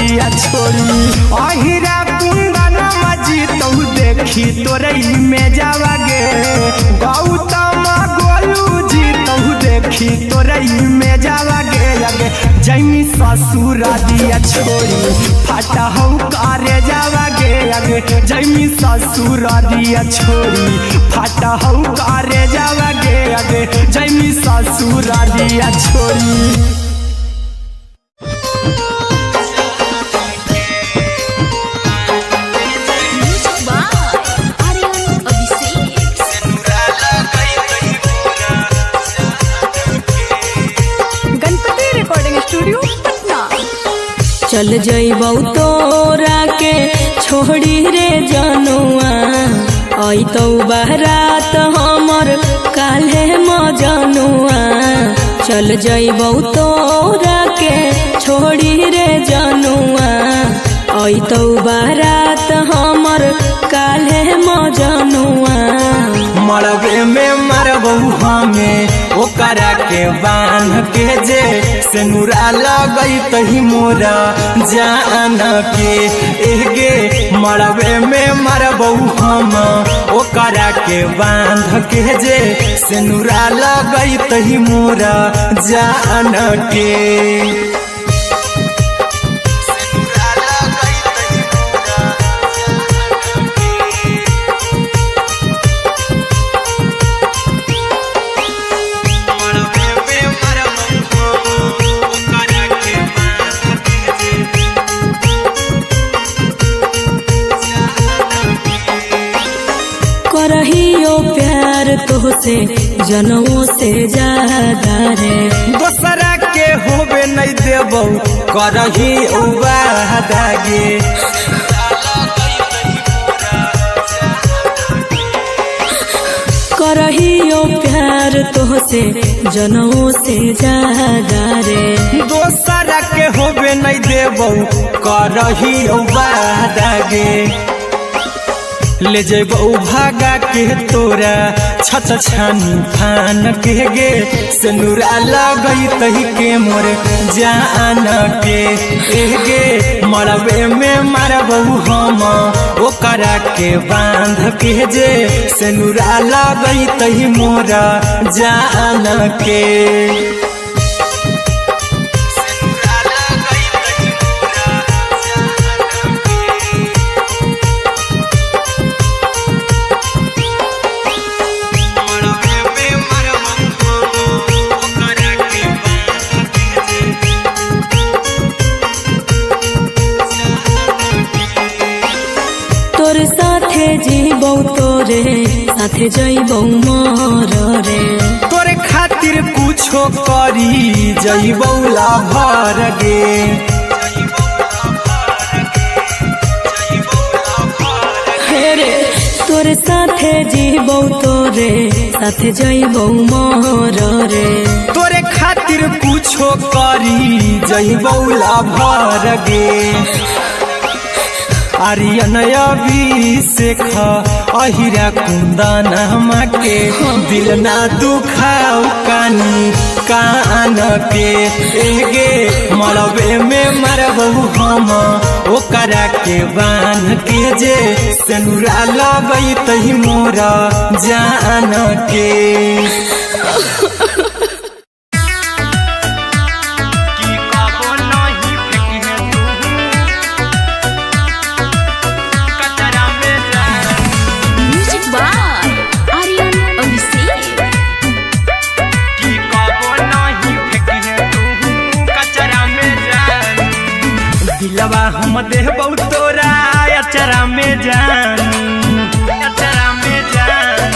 दिया छोड़ी अहिरा कुंदना मजी तो देखी तोरई में जावागे गौतम गोलू जी तो देखी तोरई में जावागे लगे जैमी ससुर दिया छोड़ी फटा हो करे जावागे लगे जैमी ससुर दिया छोड़ी फटा हो करे जावागे लगे जैमी ससुर दिया छोड़ी। चल जइबौ तोरा के छोड़ी रे जनुआ अइतौ बारात हमर काल्हे मजनुआ चल जइबौ तोरा के छोड़ी रे जनुआ अइतौ बारात हमर काल्हे मजनुआ मरबे में मरबू हमें ओकरा के बांध के जे सेनुरा लगई तही मोरा जान के एगे मरबे में मरबू हम ओकरा के बांध के जे सेनुरा लगई तही मोरा जान के करहियो प्यार तोहसे जनों से ज्यादा रे दोसरा के होबे नहीं देबो करही उबादागे करहियो प्यार तोहसे जनों से ज्यादा रे दोसरा के होबे नहीं देबो करही उबादागे ले जेबो भागा के तोरा छछ छानी फान के गे सेनुरा लगई तही के मोर जान के एगे मरबे में मरबू हम ओकरा के बांध के जे सेनुरा लगई तही मोरा जान के तोर साथे जीबौ तोरे साथे जइबौ मोर रे तोरे खातिर कुछो करी जइबौ लाभर गे हेरे तोर साथे जीबौ तोरे साथे जइबौ मोर रे तोरे खातिर कुछो करी जइबौ लाभर गे आर्यन अभिषेक अहिरा कुंदना के दिल ना दुखाओ कानी कान के एगे मरबे में मरबू हम ओकरा के बांध के जे सेनुरा लगई तही मोरा जान के दिलवा हम देबौ तोरा अचरा में जान अचरा में जान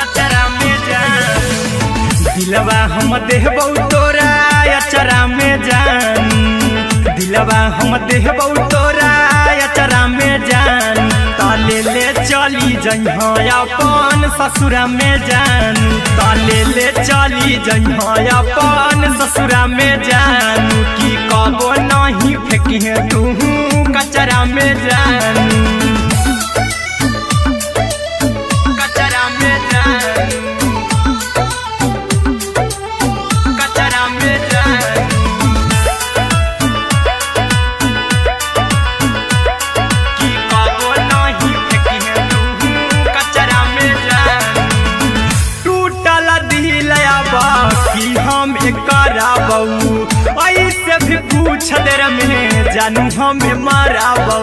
अचरा में जान दिलवा हम देबौ तोरा अचरा में जान दिलवा हम देबौ तोरा अचरा में जान ताले ले चली जइहा अपन ससुरा में जान ताले ले चली जइहा अपन ससुरा में जान की कबो नहीं फेंकी तू कचरा में जान कचरा में जान कचरा में जान कुछ देर में जानू हमें माराबू,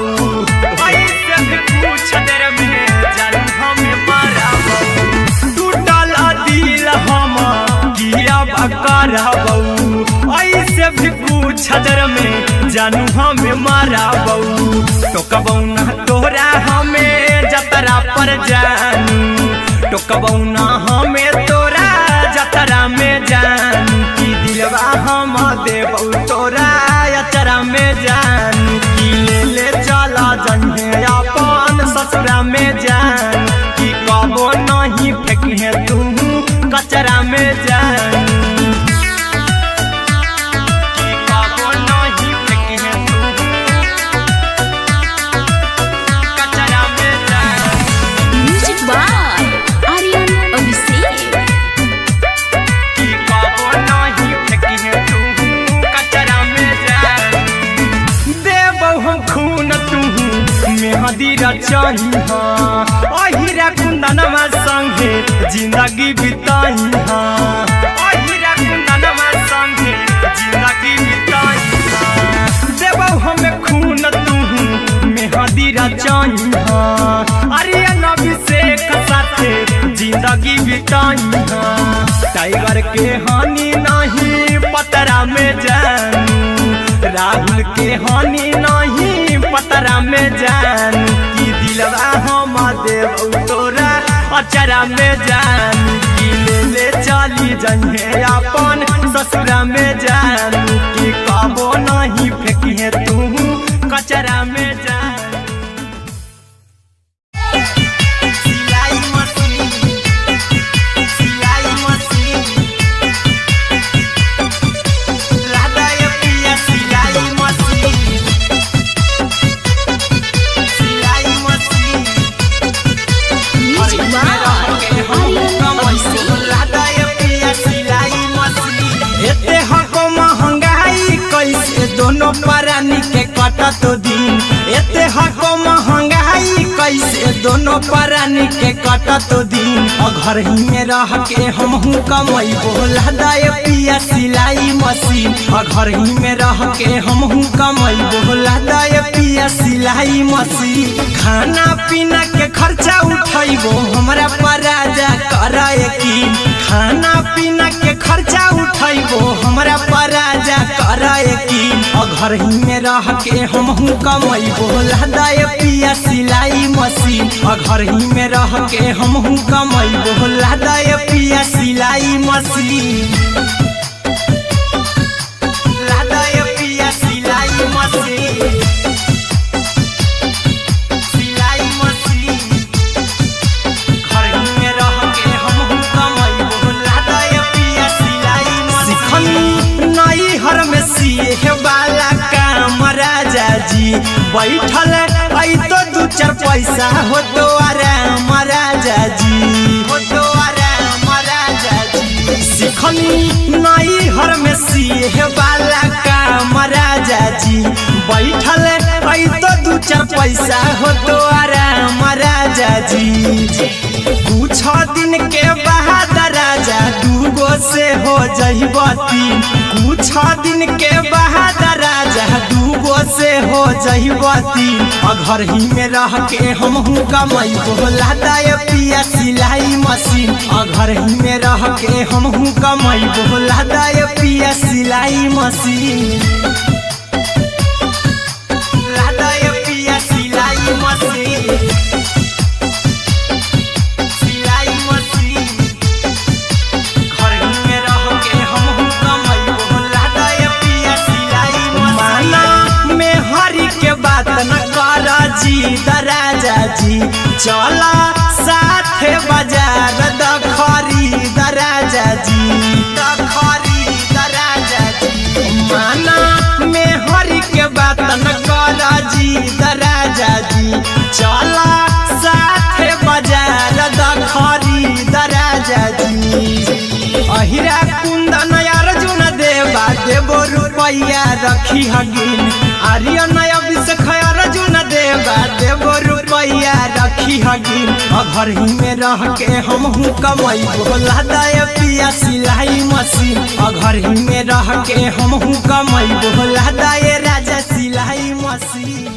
ऐसे भी कुछ देर में जानू हमें माराबू। टूटल दिल हम किया कराबू, ऐसे भी कुछ देर में जानू हमें माराबू। टोकबू ना तोरा हमें जतरा पर जानू, टोकबू ना हमें तोरा जतरा में जानू। की दिलवा हम देबू तोरा अचरा में जानू, की ले चला जन्हे अपन ससुरा में जान। की कबो नहीं फेंके तू कचरा में जानू, की कबो नहीं फेंके तू कचरा में जानू। Music by Aryan Abhishek. की कबो नहीं फेंके तू कचरा में जानू। देबौ हम खून तू मेहदी रचाही हाँ, अहिरा कुंदनमा संगे जिंदगी बिताई हाँ, अहिरा कुंदनमा संगे जिंदगी बिताई हाँ। देबौ हमें खून तू मेहदी रचाही हाँ, आर्यन अभिषेक साथे जिंदगी बिताई हाँ। टाइगर के हानि नहीं पतरा में जानू, राहुल के हानि नहीं पतरा में जानू। की दिलवा हम देबू तोरा अचरा में जानू, की ले चली जन्हे अपन ससुरा में जानू। की कबो नहीं फेंकिए तू कचरा में जानू। सिलाई मशीन, सिलाई मशीन, लादा ये पिया सिलाई मशीन, सिलाई machine. Music by Aryan Abhishek. लादा ये पिया सिलाई मशीन। एते हको महंगाई कैसे दोनों परानी के कटत दिन, एते हको महंगाई कैसे दोनों परानी के कटत दिन। और घर ही में रह के हमहू कमैबो, लादा ये पिया सिलाई मशीन। और घर ही में रह के हमहू कमैबो, लादा ये पिया सिलाई मशीन। खाना पीना के खर्चा उठैबो हमरा पर राजा करा यकीन, खाना पीना के खर्चा उठैबो हमरा पर राजा करा यकीन। और घर ही में रह के हमहू कमैबो, लादा ये पिया सिलाई मशीन। और घर ही में रह के हमहू कमैबो, लादा ये पिया सिलाई मशीन, लादा ये पिया सिलाई मशीन, सिलाई मशीन। घर ही में रह के हमहू कमैबो, लादा ये पिया सिलाई मशीन। सिखनी नई हर में सिए वाला काम राजा जी, बैठल आई तो दू चार पैसा हो तो आराम राजा जी, हो तो आराम राजा जी। सिखनी नई हर में सिए वाला काम राजा जी, बैठल आई तो दू चार पैसा हो तो आराम राजा जी। कुछ दिन के बाद राजा दूगो से हो जहिबती, कुछ दिन के बाद राजा दूगो से हो जहिबती। और घर ही में रह के हमहू कमैबो, लादा ये पिया सिलाई मशीन। और घर ही में रह के हमहू कमैबो, लादा ये पिया सिलाई मशीन, लादा ये पिया सिलाई मशीन, सिलाई मशीन। घर ही में रह के हमहू कमैबो, लादा ये पिया सिलाई मशीन। माना में हरी के बात न कर जी दराजा जी, चला साथे बाजार दखरी दराजा जी, दखरी दराजा जी। माना में हरी के बात न कर जी दराजा जी, चला साथे बाजार दखरी दराजा जी। अहिरा कुंदन अर्जुन देवा देबो रुपैया रखी हगिन, आर्यन अभिषेक अर्जुन देवा देबो रुपैया रखी रखी हगी घर ही में रह के हम हूँ कमाई बोला दाए पिया सिलाई मशीन घर ही में रह के हम हूँ कमाई बोला दाए राजा सिलाई मशीन।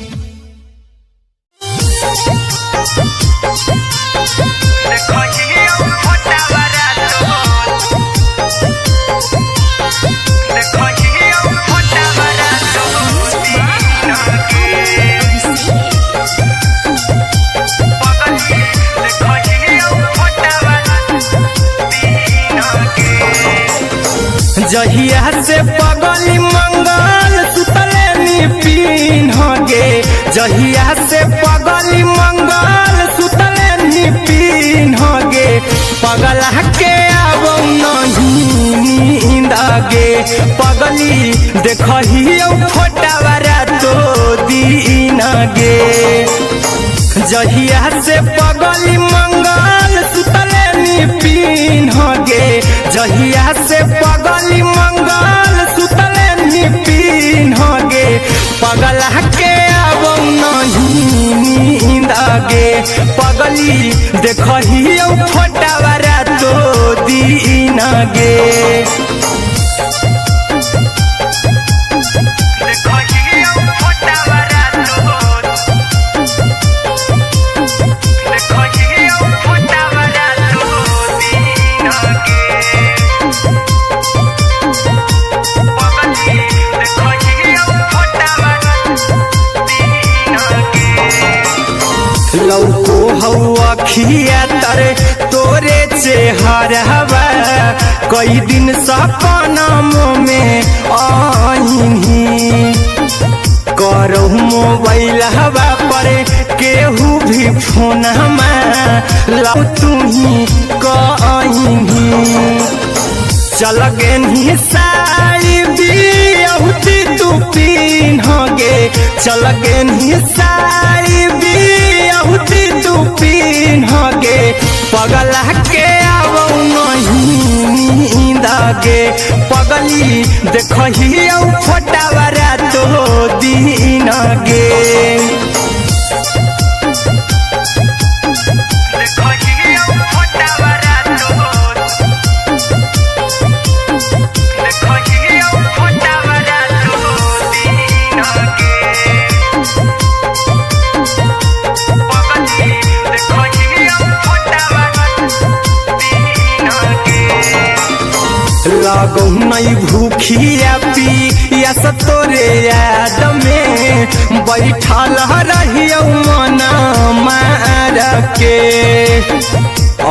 जहिया से पगली मंगल सुतले निपिन गे जहिया से पगली मंगल सुतले निपिन गे पगला के आब नहीं नींद गे पगली देखही फोटावा तो दीन गे जहिया से पगली मंगल सुतले निपिन गे जहिया से पगली मंगल सुतले निपिन गे पगला के आब नहीं नींद गे पगली देखही फोटावा तो दीन गे। लौको हवा खिया तरे तोरे चेहरवा कई दिन सपना में आईनी करो मोबाइल हवा पर केहू भी फोन लो तुम्ही कहीं चल गे साड़ी बिहुती तू पीन गे चल गे साड़ी बिहुती तू पीन गे पगला के आब नहीं नींद गे पगली देखही फोटावा तो दीन गे। लागो नहीं भूखिया पिया तोरे याद में बैठल रहियो मना मार के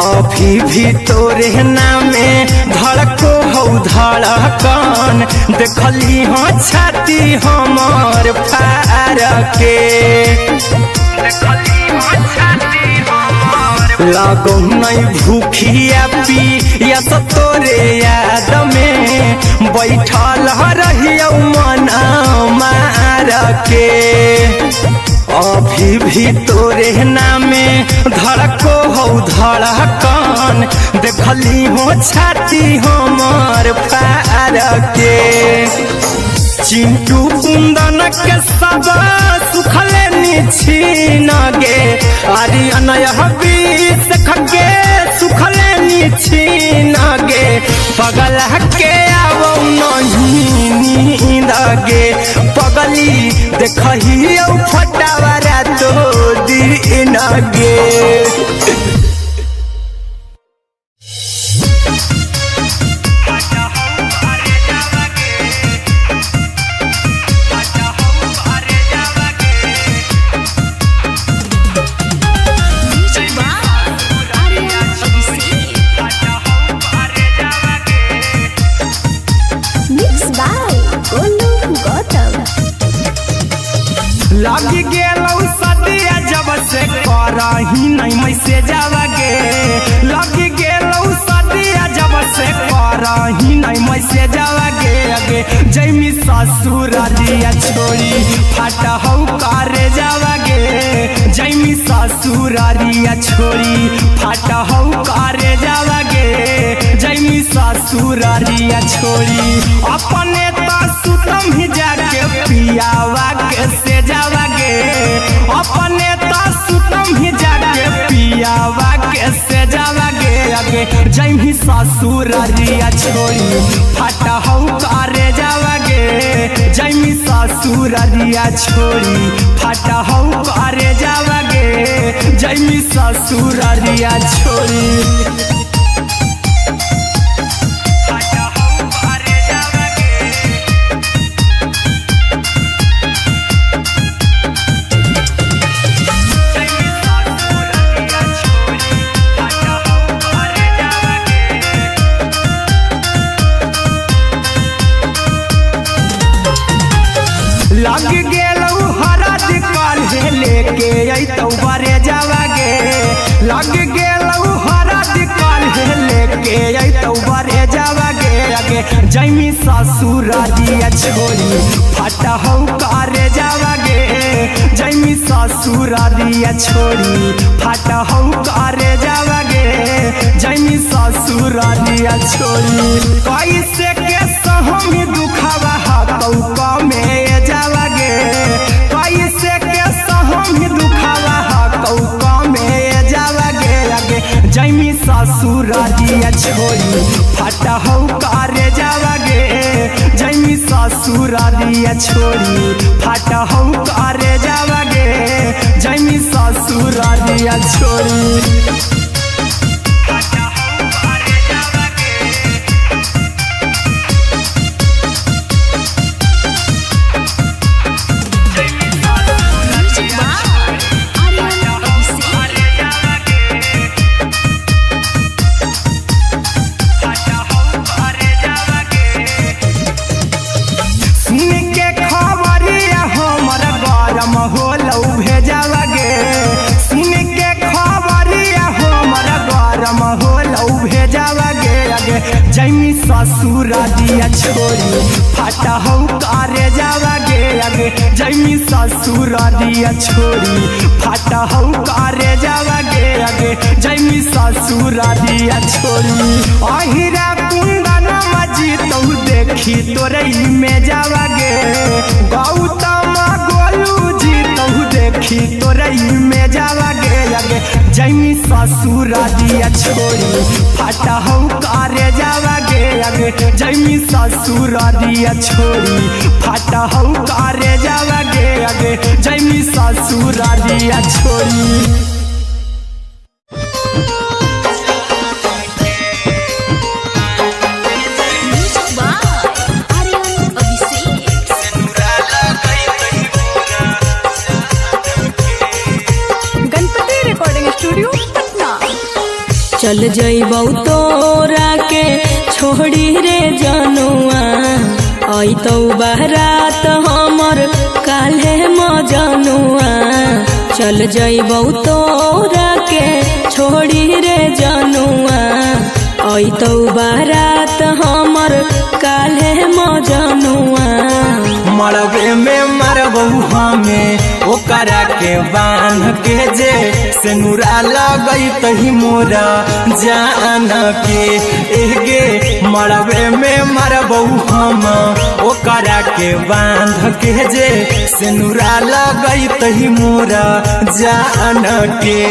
अभी भी तोरे नामे धड़को हौ धड़कन देखली हाँ छाती हमार फार के लागो नहीं भूखिया पिया तोरे याद में बैठल रहियो मना मार के अभी भी तोरे नामे धड़को हौ धड़कन देखली हो छाती हमार फार के चिंटू कुंदन के सब सुखले निछीन गे आर्यन बीस खगे सुखले निछीन गे पगला के आब नहीं नींद गे पगली देखही फोटावा तो दीन गे। लगी गेलौ सदिया जब से करही नहीं मैसेजवा गे लगी गेलौ सदिया जब से करही नहीं मैसेजवा गे अगे जैमी ससुरालिया छोड़ी फाटा हौ करे जावा गे जैमी ससुरालिया छोड़ी फाटा हौ करे जावा गे जैमी ससुरालिया छोड़ी अपने तो सुतम ही जाके पियावा के से जावा गे अपने तो सुतम ही जाके जैमी ससुररिया छोड़ी फटा हऊ करे जावगे जैमी ससुररिया छोड़ी फटा हऊ करे जावगे जैमी ससुररिया छोड़ी लग गेलौ हरद काल्हे लेके अइतौ बरे जावगे लग गेलौ हरद काल्हे लेके अइतौ बरे जावगे अगे जैमी ससुररिया छोड़ी फटा हऊ करे जावगे जैमी ससुररिया छोड़ी फटा हऊ करे जावगे जैमी ससुररिया छोड़ी कैसे के सहम दुखवा हतौ कमे जावगे कैसे के सहम दुखवा हतौ कमे जावगे अगे जैमी ससुररिया छोड़ी फटा हऊ करे जावगे जैमी ससुररिया छोड़ी फटा हऊ करे जावगे जैमी ससुररिया छोड़ी जैमी ससुररिया छोड़ी फटा हऊ करे जावगे अगे जैमी ससुररिया छोड़ी फटा हऊ करे जावगे अगे जैमी ससुररिया छोड़ी अहिरा कुंदन मजी तौ देखी तोरई में जावगे गौतम गोलू जी तौ देखी तोरई में जावगे अगे जैमी ससुररिया छोड़ी फटा हऊ करे जावगे अगे जैमी ससुररिया छोड़ी फटा हऊ करे जावगे अगे जैमी ससुररिया छोड़ी चल जइबौ तोरा के छोड़ी रे जनुआ अइतौ बारात हमर काल्हे मजनुआ चल जइबौ तोरा के छोड़ी रे जनुआ अइतौ बारात हमर काल्हे मजनुआ मरबे में मरबौ हमें ओकरा के बांध के जे सेनुरा लगई तही मोरा जान के एगे मरबे में मरबौ हम ओकरा के बांध के जे सेनुरा लगई तही मोरा जान के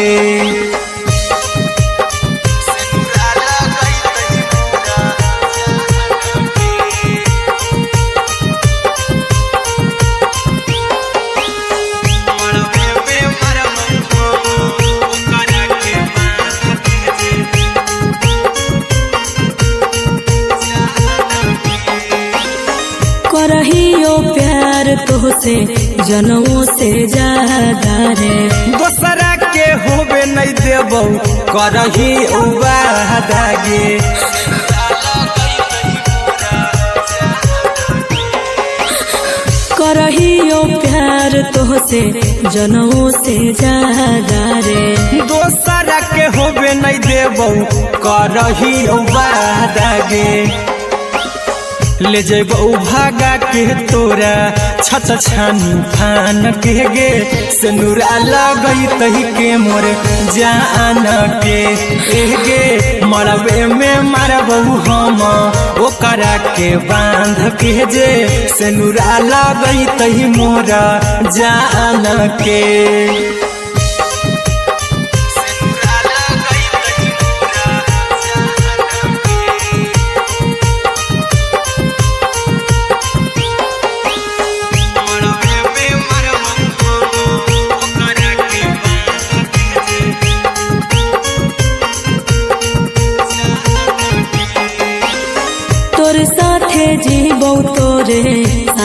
करहियो प्यार तोहसे जनमों से ज्यादा रे दोसरा के होबे नहीं देबौ करही उबादागे करहियो प्यार तोहसे जनमों से ज्यादा रे दोसरा के होबे नहीं देबौ करही उबादागे ले जेबौ भागा के तोरा छछ छानी फान के गे सेनुरा लगई तही के मोर जान के एगे मरबे में मरबौ हम ओकरा के बांध के जे सेनुरा लगई तही मोरा जान के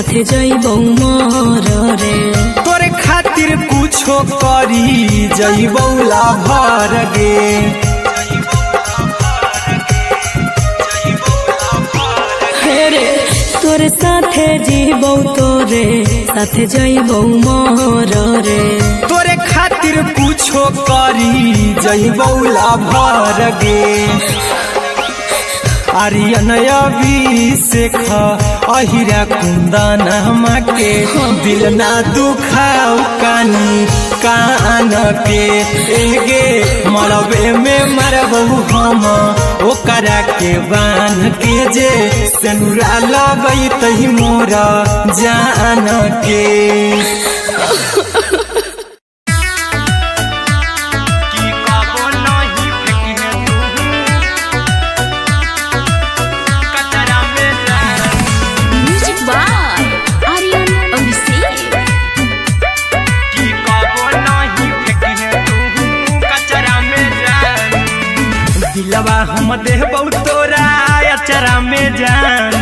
साथे जइबौ मोर रे। तोरे खातिर कुछो करी जइबौ लाभर गे। रे तोरे साथे जीबौ तोरे साथे जइबौ मोर रे। तोरे खातिर कुछो करी जइबौ लाभर गे। आर्यन अभिषेक अहिरा कुंदनमा के दिल ना दुखाऊ कानी कान के। एगे मरबे में मरबौ हम ओकरा के बांध के जे सेनुरा लगैतै मोर जान के। दिलवा हम देबौ तोरा अचरा में जान,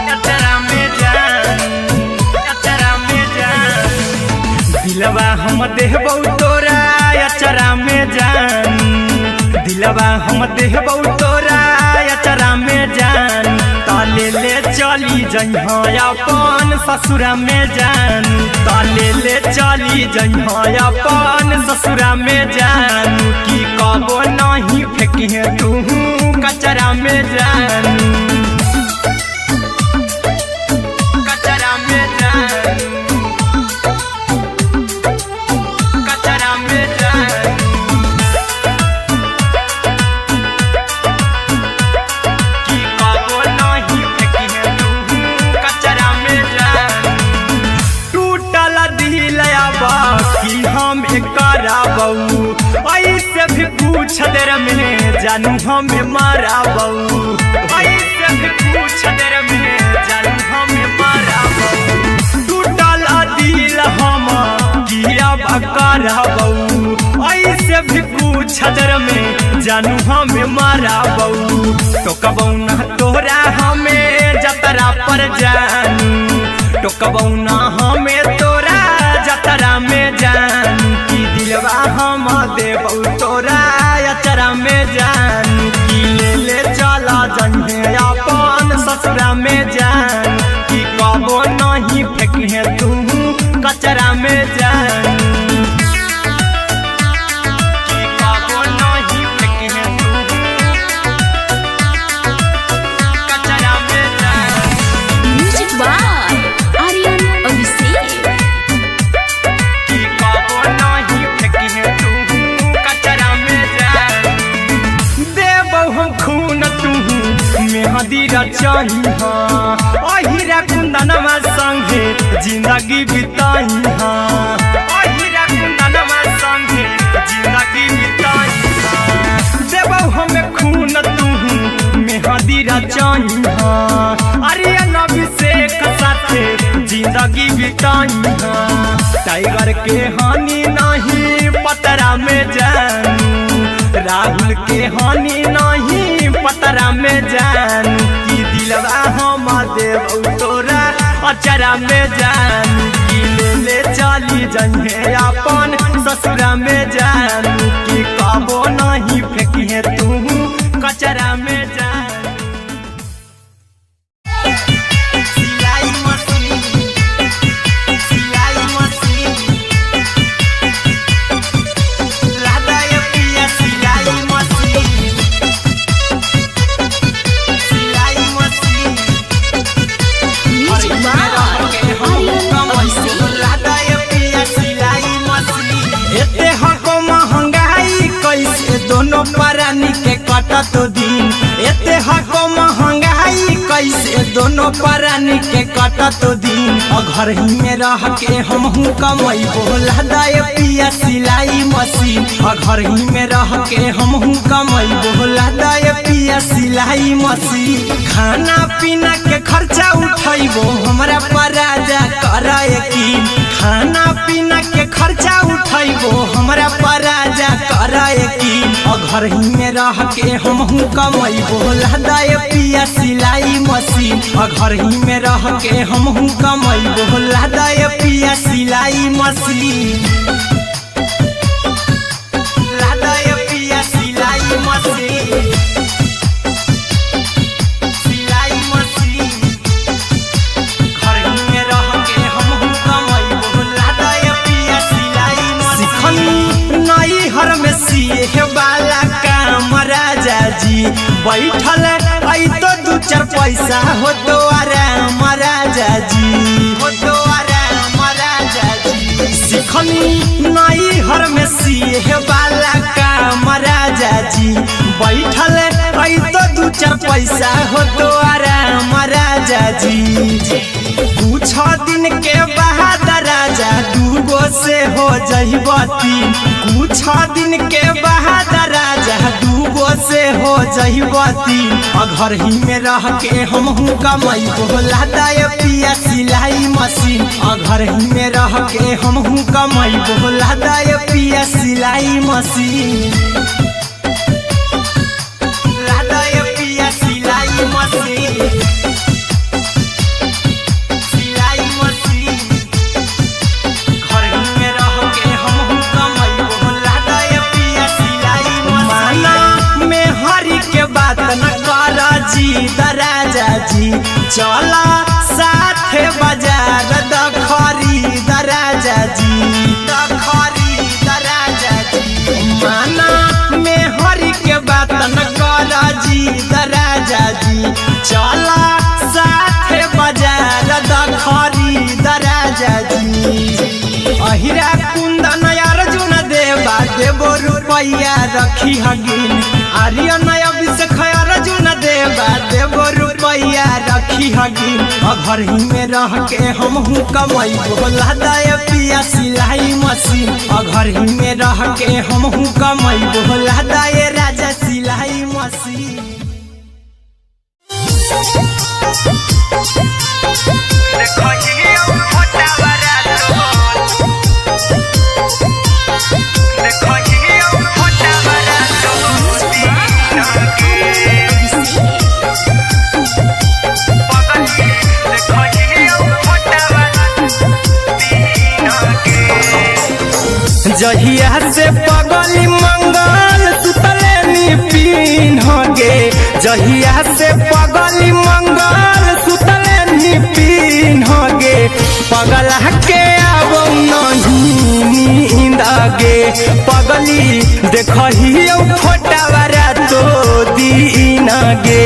अचरा में जान, अचरा में जान। दिलवा हम देबौ तोरा अचरा में जान। दिलवा हम देबौ तोरा अचरा में जान। ताले ले चली जइहा अपन ससुरा में जान। ताले ले चली जइहा अपन ससुरा में जान। की कबो नहीं फेंकिहे तू कचरा में जान, कचरा में जान, कचरा में जान। की कबो नहीं फेंकिहे तू कचरा में जान। टूटल दिल बाकी हम कराबौ ऐसे भी पूछ देर में जानू हमें माराबौ। ऐसे भी पूछ देर में जानू हमें माराबौ। टूटल दिल हम किया कराबौ ऐसे भी पूछ देर में जानू हमें माराबौ। टोकबौ ना तोरा हमें जतरा पर जानू। टोकबौ ना हमें तोरा जतरा में जानू। की दिलवा हम देबौ तोरा अचरा में जानू। की ले चला जइहे अपन ससुरा में जान। की कबो नहीं फेंकिहे तू कचरा में जानू। की कबो नहीं फेंकिहे तू कचरा में जान। Music by Aryan Abhishek. की कबो नहीं फेंकिहे तू कचरा में जान। देबौ हम खून तू मेहंदी रचइहा अहिरा कुंदनमा संगे जिंदगी बिताइहा। अहिरा कुंदनमा संगे जिंदगी बिताइहा। देबौ हमें खून तू मेहंदी रचइहा आर्यन अभिषेक साथे जिंदगी बिताइहा। टाइगर के हानि नहीं पतरा में जानू। राहुल के हानि नहीं पतरा में जानू। की दिलवा हम देबौ तोरा अचरा में जानू। की ले चली जइहे अपन ससुरा में जानू। की कबो नहीं फेंकिहे तू कचरा में जानू। सिलाई मशीन, सिलाई मशीन, लादा ये पिया सिलाई मशीन, सिलाई machine. Music by Aryan Abhishek. लादा ये पिया सिलाई मशीन। एते हको महंगाई कैसे दोनों परानी के कटत दिन। एते हको महंगाई कैसे दोनों परानी के कटत दिन। घर ही में रह के हमहू कमैबो लादा ये पिया सिलाई मशीन। घर ही में रह के हमहू कमैबो लादा ये पिया सिलाई मशीन। खाना पीना के खर्चा उठैबो हमरा पराजा करे यकीन। खाना पीना के खर्चा उठैबो हमरा पराजा करे यकीन। घर ही में रह के हमहू कमैबो लहदाए पिया सिलाई मशीन घर ही में रह के हमहू कमैबो लहदाए पिया सिलाई मशीन लहदाए पिया सिलाई मशीन सिलाई मशीन घर ही में रह के हमहू कमैबो लहदाए पिया सिलाई मशीन नई हर में सिए वाला काम राजा जी बैठल आई तो दू चार पैसा हो तो आराम राजा जी हो तो आराम राजा जी सिखनी नई हर में सिए वाला काम राजा जी बैठल आई तो दू चार पैसा हो तो आराम राजा जी कुछ दिन के बाद राजा दूगो से हो जहिबती कुछ दिन के बाद राजा दूगो से हो जहिबती घर ही में रह के हमहू कमैबो लहदाए पिया सिलाई मशीन घर ही में रह के हमहू कमैबो लहदाए पिया सिलाई मशीन लहदाए पिया सिलाई मशीन राजा जी चला साथे बाजार द खरीद राजा जी द खरीद राजा जी माना में हरी के बात न कर जी द राजा जी चला साथे बाजार द खरीद राजा जी अहिरा कुंदन अर्जुन देवा देबो रुपया रखी हगिन आर्यन अभिषेक अर्जुन देवा देबो रुपया रखी हगिन घर ही में रह के हमहू कमैबो लहदाए पिया सिलाई मशीन घर ही में रह के हमहू कमैबो लहदाए राजा सिलाई मशीन जहिया से पगली मंगल सुतले निपिन गे जहिया से पगली मंगल सुतले निपिन गे पगला के आवो नहीं नींद गे पगली देखही फोटावारा तो दीन गे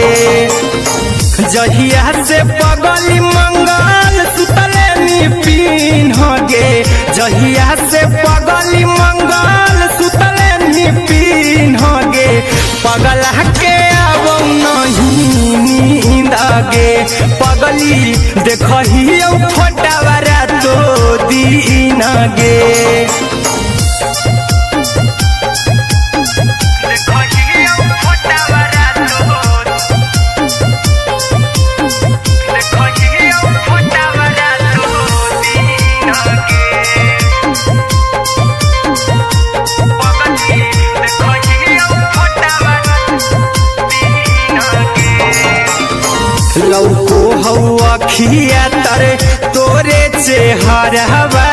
जहिया से पगली मंगल सुतले निपिन गे जहिया से पगली मंगल सुतले निपिन गे पगला के आवो नहीं नींद गे पगली देखही फोटावारा तो दीन गे लौको हवा खिया तरे तोरे चेहरवा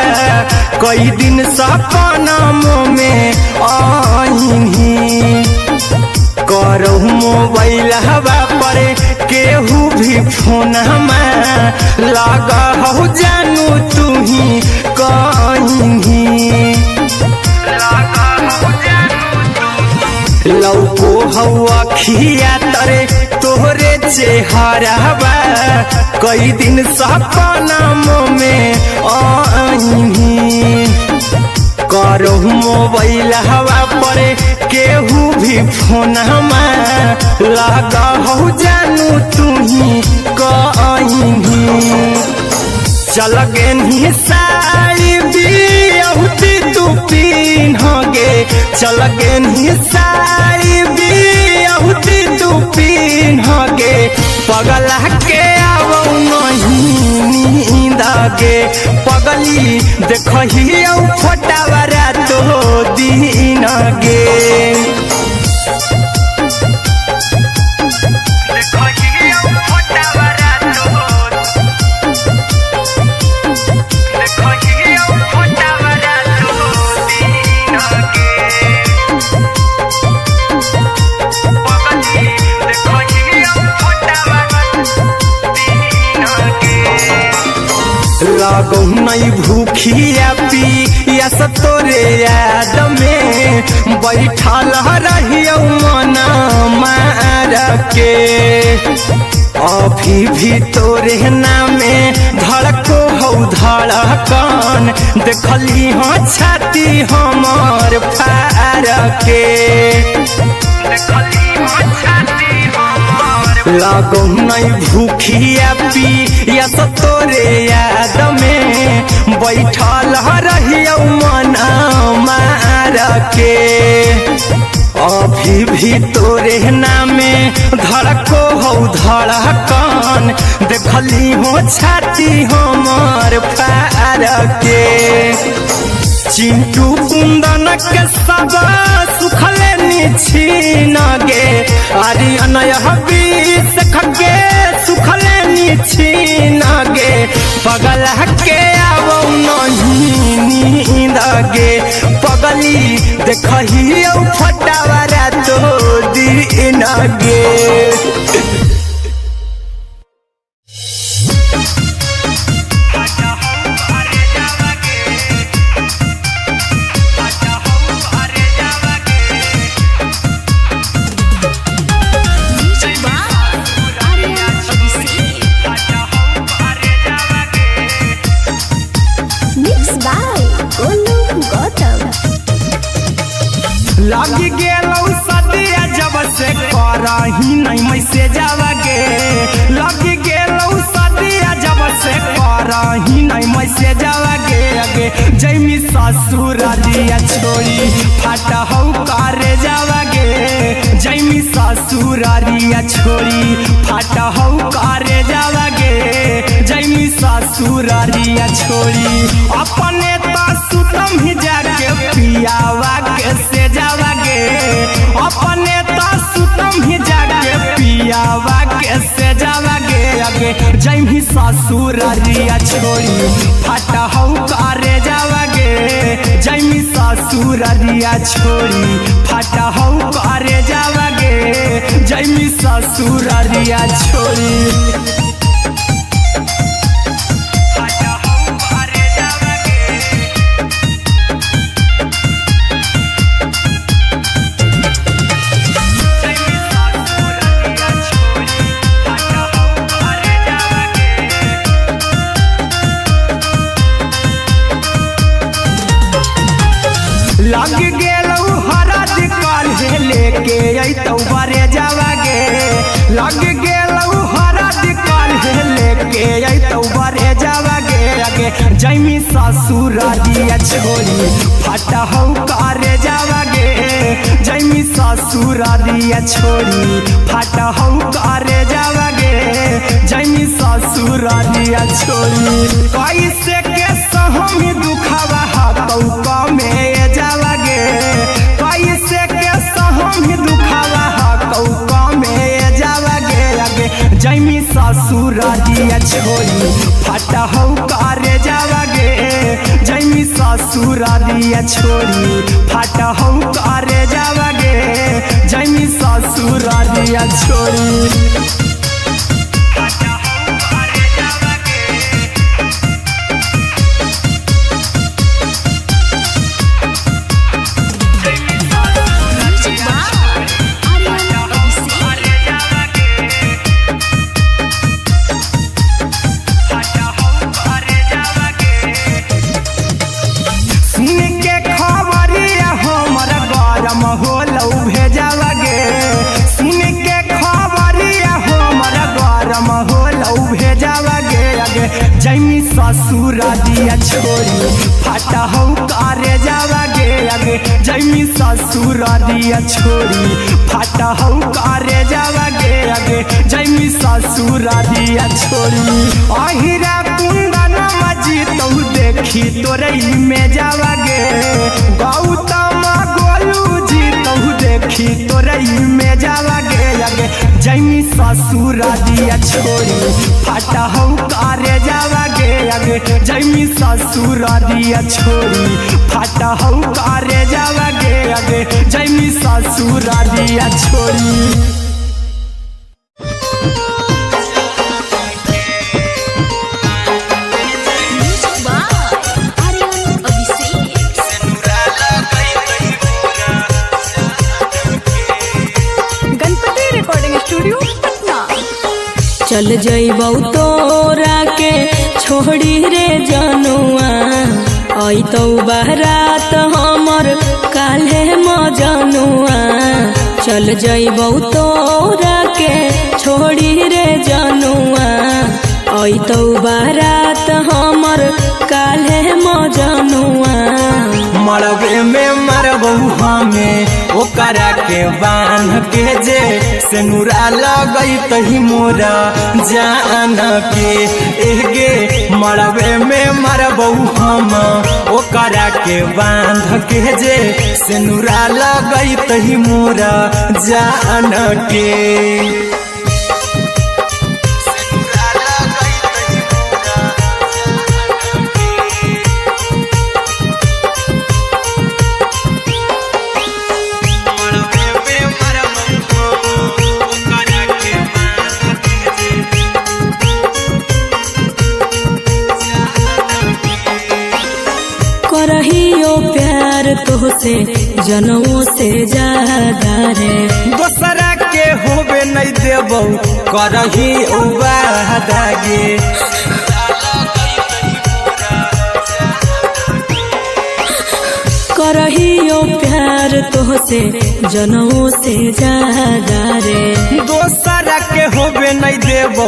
कई दिन सपना में आईनी करहु मोबाइल हवा पर केहू भी फोन लगा हो जानू तू ही कहीं लौको हवा खिया तरे तोहरे चेहरवा कई दिन सपना में आईनी करहु मोबाइल हवा पर केहू भी फोन लगा हो जानू तू ही कहीं चल गे साड़ी बियहुती तू पीन गे चल गे साड़ी बियहुती तू पीन गे पगला के आवो नहीं नींद गे पगली देखही फोटावारा तो दीन गे लागो नहीं भूखिया पिया तोरे याद में बैठल रहियो मन मार के अभी भी तोरे नामे धड़को हो धड़कन देखली हो छाती हमर फार के लागो नहीं भूखिया पिया तोरे याद में बैठल रहियो मन मार के अभी भी तोरे नामे धड़को हो धड़कन देखली हो छाती हमर फार के चिंटू कुंदन के सब सुखले निछीन गे आर्यन हबीस खगे सुखले निछीन गे पगल के आवो नहीं नींद गे पगली देखही फटावरा तो दिन गे लगी गेलौ सदिया जब से करही नहीं मैसेज आवागे लगी गेलौ सदिया जब से करही नहीं मैसेज आवागे आगे जैमी ससुरारिया छोड़ी फाटा हौ करे जावागे जैमी ससुरारिया छोड़ी फाटा हौ करे जावागे जैमी ससुरारिया छोड़ी अपने तो सुतम ही जाके पियावा के से जावागे अपने तो सुतम ही जाके पियावा के से जावागे आगे जैमी ससुरारिया छोड़ी फाटा हौ करे जावागे जैमी ससुरारिया छोड़ी फाटा हौ करे जावागे जैमी ससुरारिया छोड़ी लग गेलौ हरद काल्हे लेके अइतौ बरे जावागे लग गेलौ हरद काल्हे लेके अइतौ बरे जावागे आगे जैमी ससुरारिया छोड़ी फाटा हौ करे जावागे जैमी ससुरारिया छोड़ी फाटा हौ करे जावागे जैमी ससुरारिया छोड़ी कैसे के सहमी दुखावा हाथौ कमे जावागे कैसे के सहमी दुखावा हाथौ कमे जावागे आगे जैमी ससुरारिया छोड़ी फाटा हौ करे जावागे जैमी ससुरारिया छोड़ी फाटा हौ करे जावागे जैमी ससुरारिया छोड़ी जैमी ससुरारिया छोड़ी फाटा हौ करे जावागे आगे जैमी ससुरारिया छोड़ी फाटा हौ करे जावागे आगे जैमी ससुरारिया छोड़ी अहिरा कुंदन मजी तो देखी तोरई में जावागे गौतम गोलू जी तो देखी तोरई में जावागे आगे जैमी ससुरारिया छोड़ी फाटा हौ करे जावागे आगे जैमी ससुरारिया छोड़ी फाटा हौ करे जावागे आगे जैमी ससुरारिया छोड़ी चल जइबौ तोरा के छोड़ी रे जनुआ अइतौ बारात हमर काल्हे मजनुआ चल जइबौ तोरा के छोड़ी रे जनुआ अइतौ बारात हमर काल्हे मजनुआ मरबे में मरबौ हमें ओकरा के बांध के जे सेनुरा लगई तही मोरा जान के एगे मरबे में मरबौ हम ओकरा के बांध के जे सेनुरा लगई तही मोरा जान के करहियो प्यार तोहसे जनों से ज्यादा रे दोसरा के होबे नहीं देबौ करही वादा गे करहियो प्यार तोहसे जनों से ज्यादा रे दोसरा के होबे नहीं देबौ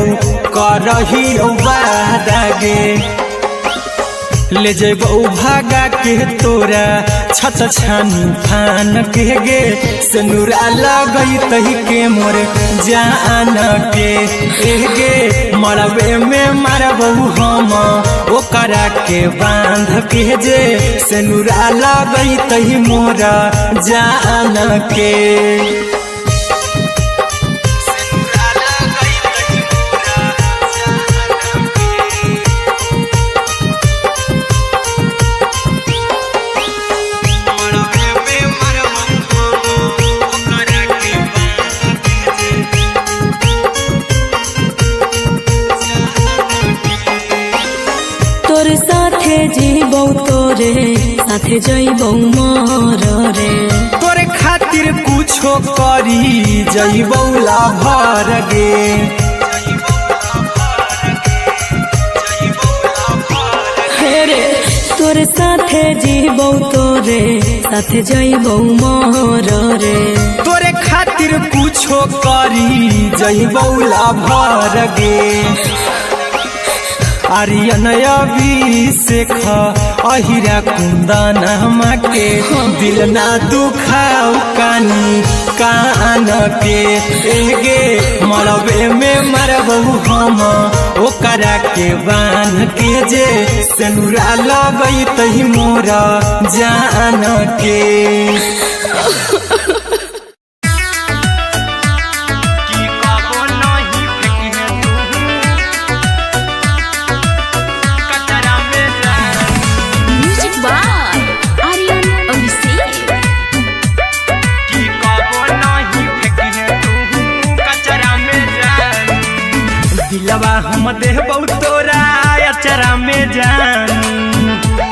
करही वादा गे ले जइबौ भागा के तोरा छछ छानी फान के गे सेनुरा लगई तही के मोर जान के एगे मरबे में मरबौ हम ओकरा के बांध के जे सेनुरा लगई तही मोरा जान के तोरे साथे जीबौ तोरे साथे जइबौ मर रे तोरे खातिर कुछो करी जइबौ लाभर गे रे तोरे साथे जीबौ तोरे साथे जइबौ मर रे तोरे खातिर कुछो करी जइबौ लाभर गे आर्यन अभिषेक अहिरा कुंदन के दिल ना दुखाऊ कानी कान के एगे मरबे में मरबौ हम ओकरा के बांध के जे सेनुरा लगई तही मोरा जान के दिलवा हम देबौ तोरा अचरा में जान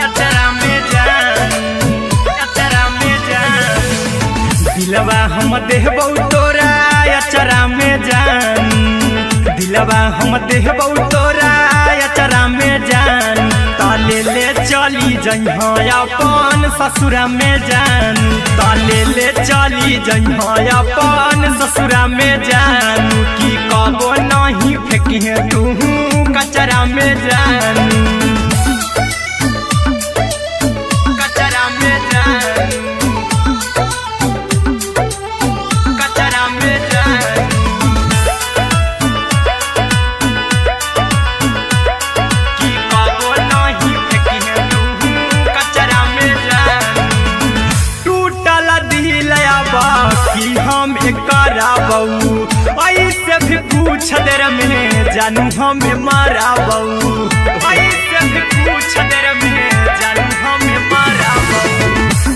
अचरा में जान अचरा में जान दिलवा हम देबौ तोरा अचरा में जान दिलवा हम देबौ तोरा अचरा में जान ताले ले चली जइहा अपन ससुरा में जान ताले ले चली जइहा अपन ससुरा में जान की कबो नहीं फेंकिहे तू कचरा में जान कचरा में जान कचरा में जान की कबो नहीं फेंकिहे तू कचरा में जान टूटल दिल बाकी हम कराबौ ऐसे भी पूछ देर में जानू हमें माराबौ ऐसे भी पूछ देर में जानू हमें माराबौ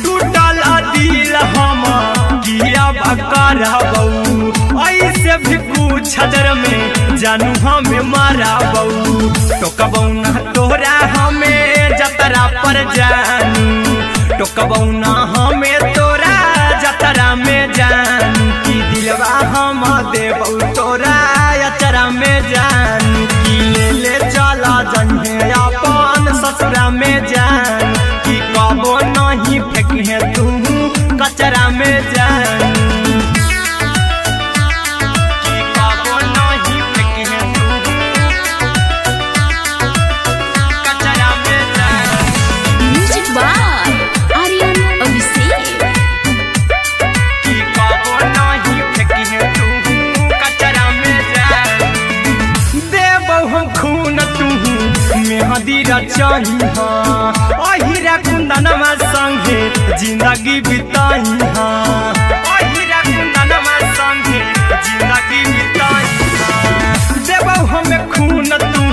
टूटल दिल हम किया कराबौ ऐसे भी पूछ देर में जानू हमें माराबौ टोकबौ ना तोरा हमें जतरा पर जानू टोकबौ ना हमें तोरा जतरा में जानू की दिलवा हम देबौ तोरा अचरा में जान जाई हाँ अहिरा कुंदनमा संगे जिंदगी बिताई हाँ अहिरा कुंदनमा संगे जिंदगी बिताई हाँ देबौ हमें खून तू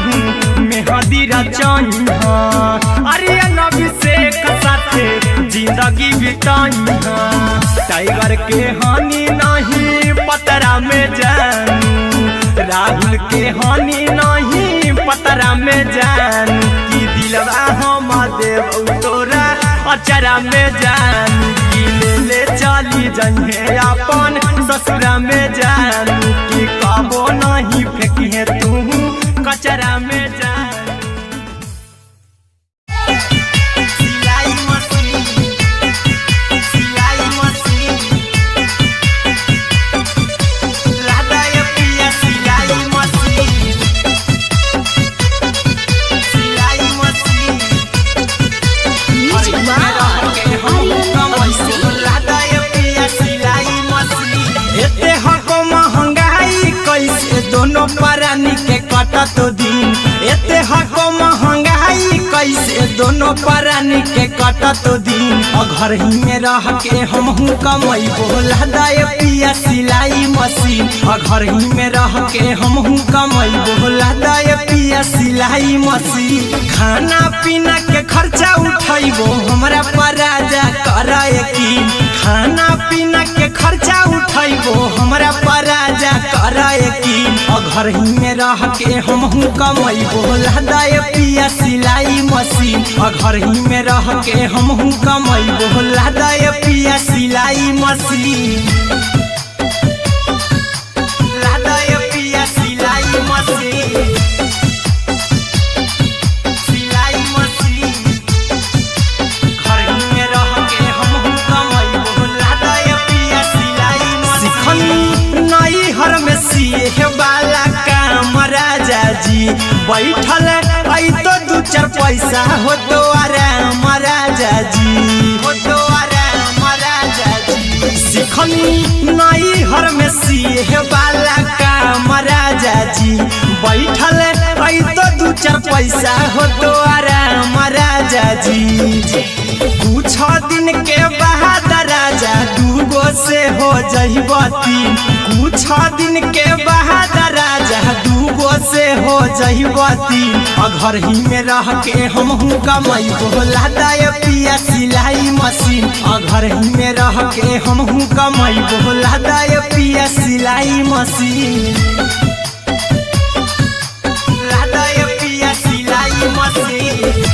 मेहदी रचाई हाँ अरे अभिषेक साथे जिंदगी बिताई हाँ टाइगर के हानि नहीं पतरा में जानू राहुल के हानि नहीं पतरा में जानू कि दिलवा हम देव तोरा अचरा में जानू कि ले चली जइहे अपन ससुरा में जानू कि कबो नहीं फेंकिहे तू कचरा में जानू दोनों परानी के कटत दिन एते हको महंगाई कैसे दोनों परानी के कटत दिन घर ही में रह के हमहू कमैबो लदाय पिया सिलाई मशीन घर ही में रह के हमहू कमैबो लदाय पिया सिलाई मशीन खाना पीना के खर्चा उठैबो हमरा पराजा कराए की खाना पीना के खर्चा उठैबो हमरा पराजा कराए की घर ही में रह के हमहू कमैबो लदाय पिया सिलाई मशीन घर ही में रह के हमहू कमैबो लदाय पिया सिलाई मशीन लदाय पिया सिलाई मशीन सिलाई मशीन घर ही में रह के हमहू कमैबो लदाय पिया सिलाई मशीन नई हर में सिए वाला काम राजा जी बैठल आई तो दू चार पैसा हो तो आराम राजा जी हो तो आराम राजा जी सिखनी नई हर में सिए वाला काम राजा जी बैठल आई तो दू चार पैसा हो तो आराम राजा जी कुछ दिन के बाद राजा दूगो से हो जहिबती कुछ दिन के बाद राजा दूगो से हो जहिबती घर ही में रह के हमहू कमैबो लदाय पिया सिलाई मशीन घर ही में रह के हमहू कमैबो लदाय पिया सिलाई मशीन लदाय पिया सिलाई मशीन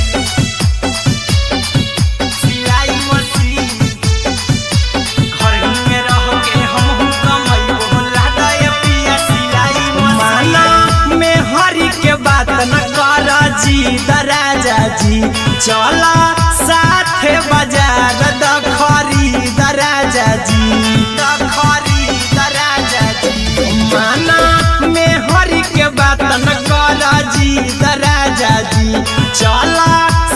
राजा जी चला साथे बाजार द खरीद राजा जी द खरीद राजा जी माना में हरी के बात न कर जी द राजा जी चला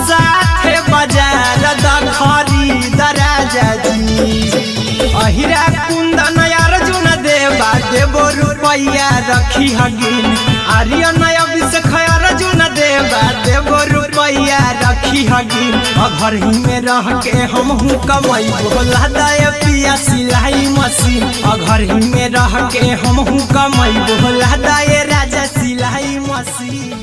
साथे बाजार द खरीद राजा जी अहिरा कुंदन अर्जुन देवा देबो रुपया रखी हगिन आर्यन अभिषेक अर्जुन देवा देबो रुपया रखी हगिन घर ही में रह के हमहू कमैबो लदाय पिया सिलाई मशीन घर ही में रह के हमहू कमैबो लदाय राजा सिलाई मशीन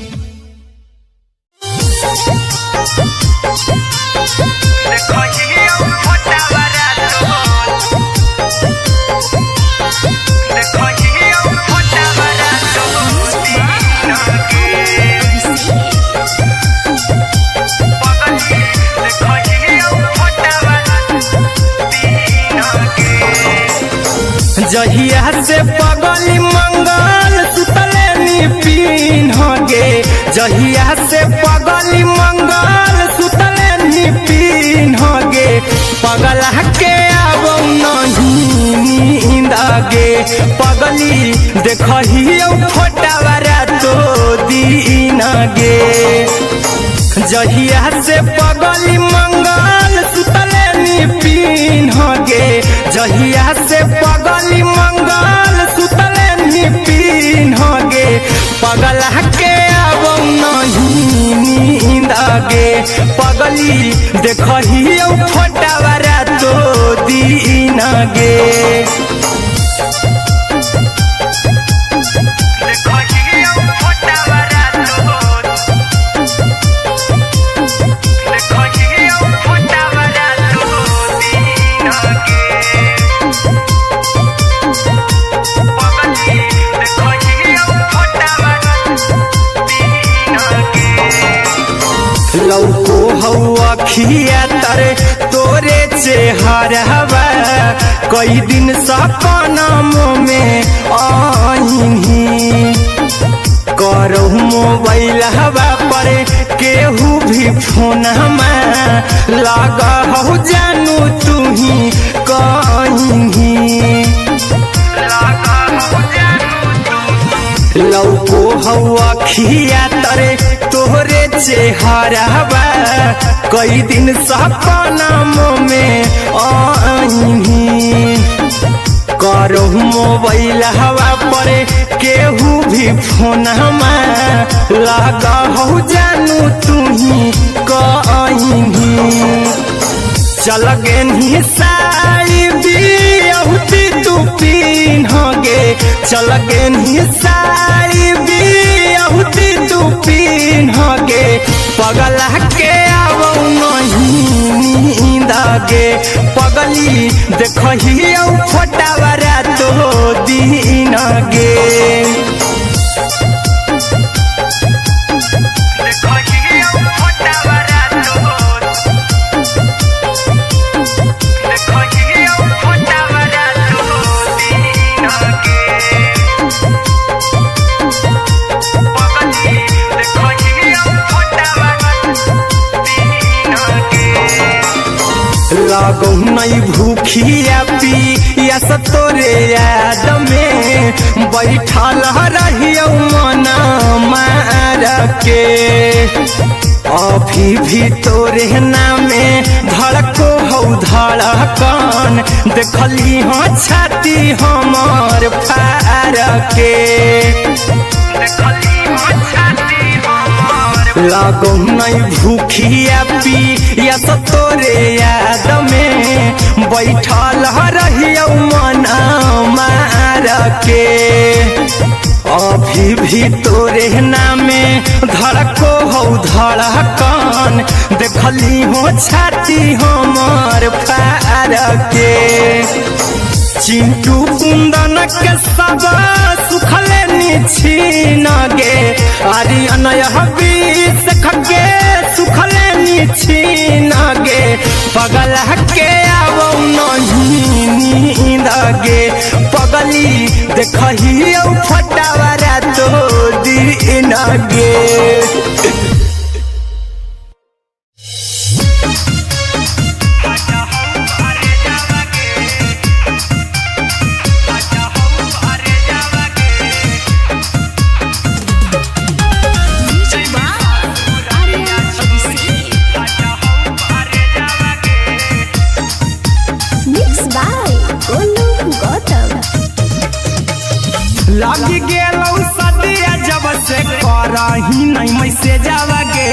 जहिया से पगली मंगल सुतले निपिन गे जहिया से पगली मंगल सुतले निपिन गे पगला के आबो नहीं नींद गे पगली देखहियो फोटावा तो दीन गे जहिया से पगली मंगल सुतले निपिन गे जहिया से पगली मंगल सुतले निपिन गे पगला के आबो नहीं नींद गे पगली देखही फोटावारा तो दीन गे लौको हवा खिया तरे तोरे चेहरवा कई दिन सपनम में आईनी करो मोबाइल हवा पर केहू भी फोन लगा हो जानू तू ही कहीं लौको हवा खिया तरे तोहरे चेहरवा कई दिन सपनम में आईनी करो मोबाइल हवा पर केहू भी फोन लगा हो जानू तू ही कहीं चल गे साड़ी बियहुती तू पिन्ह गे चल गे साड़ी बियहुती तू पिन्ह गे पगला के आवो नहीं नींद गे पगली देखही फोटावारा तो दीन गे लागो नहीं भूखिया पिया तोरे याद में बैठल रहियो मन मार के अभी भी तोरे नामे धड़को हो धड़कन देखली हो छाती हमर फार के लागो नहीं भूखिया पिया तोरे याद में बैठल रहियो मन मार के अभी भी तोरे नामे धड़को हो धड़कन देखली हो छाती हमर फार के चिंटू कुंदन के सब सुखले निछीन गे आर्यन हबीस खगे सुखले निछीन गे पगला के आवो नहीं नींद गे पगली देखही फटावारा तो दीन गे लग गेलौ सदिया जब से करही नहीं मैसेजवा गे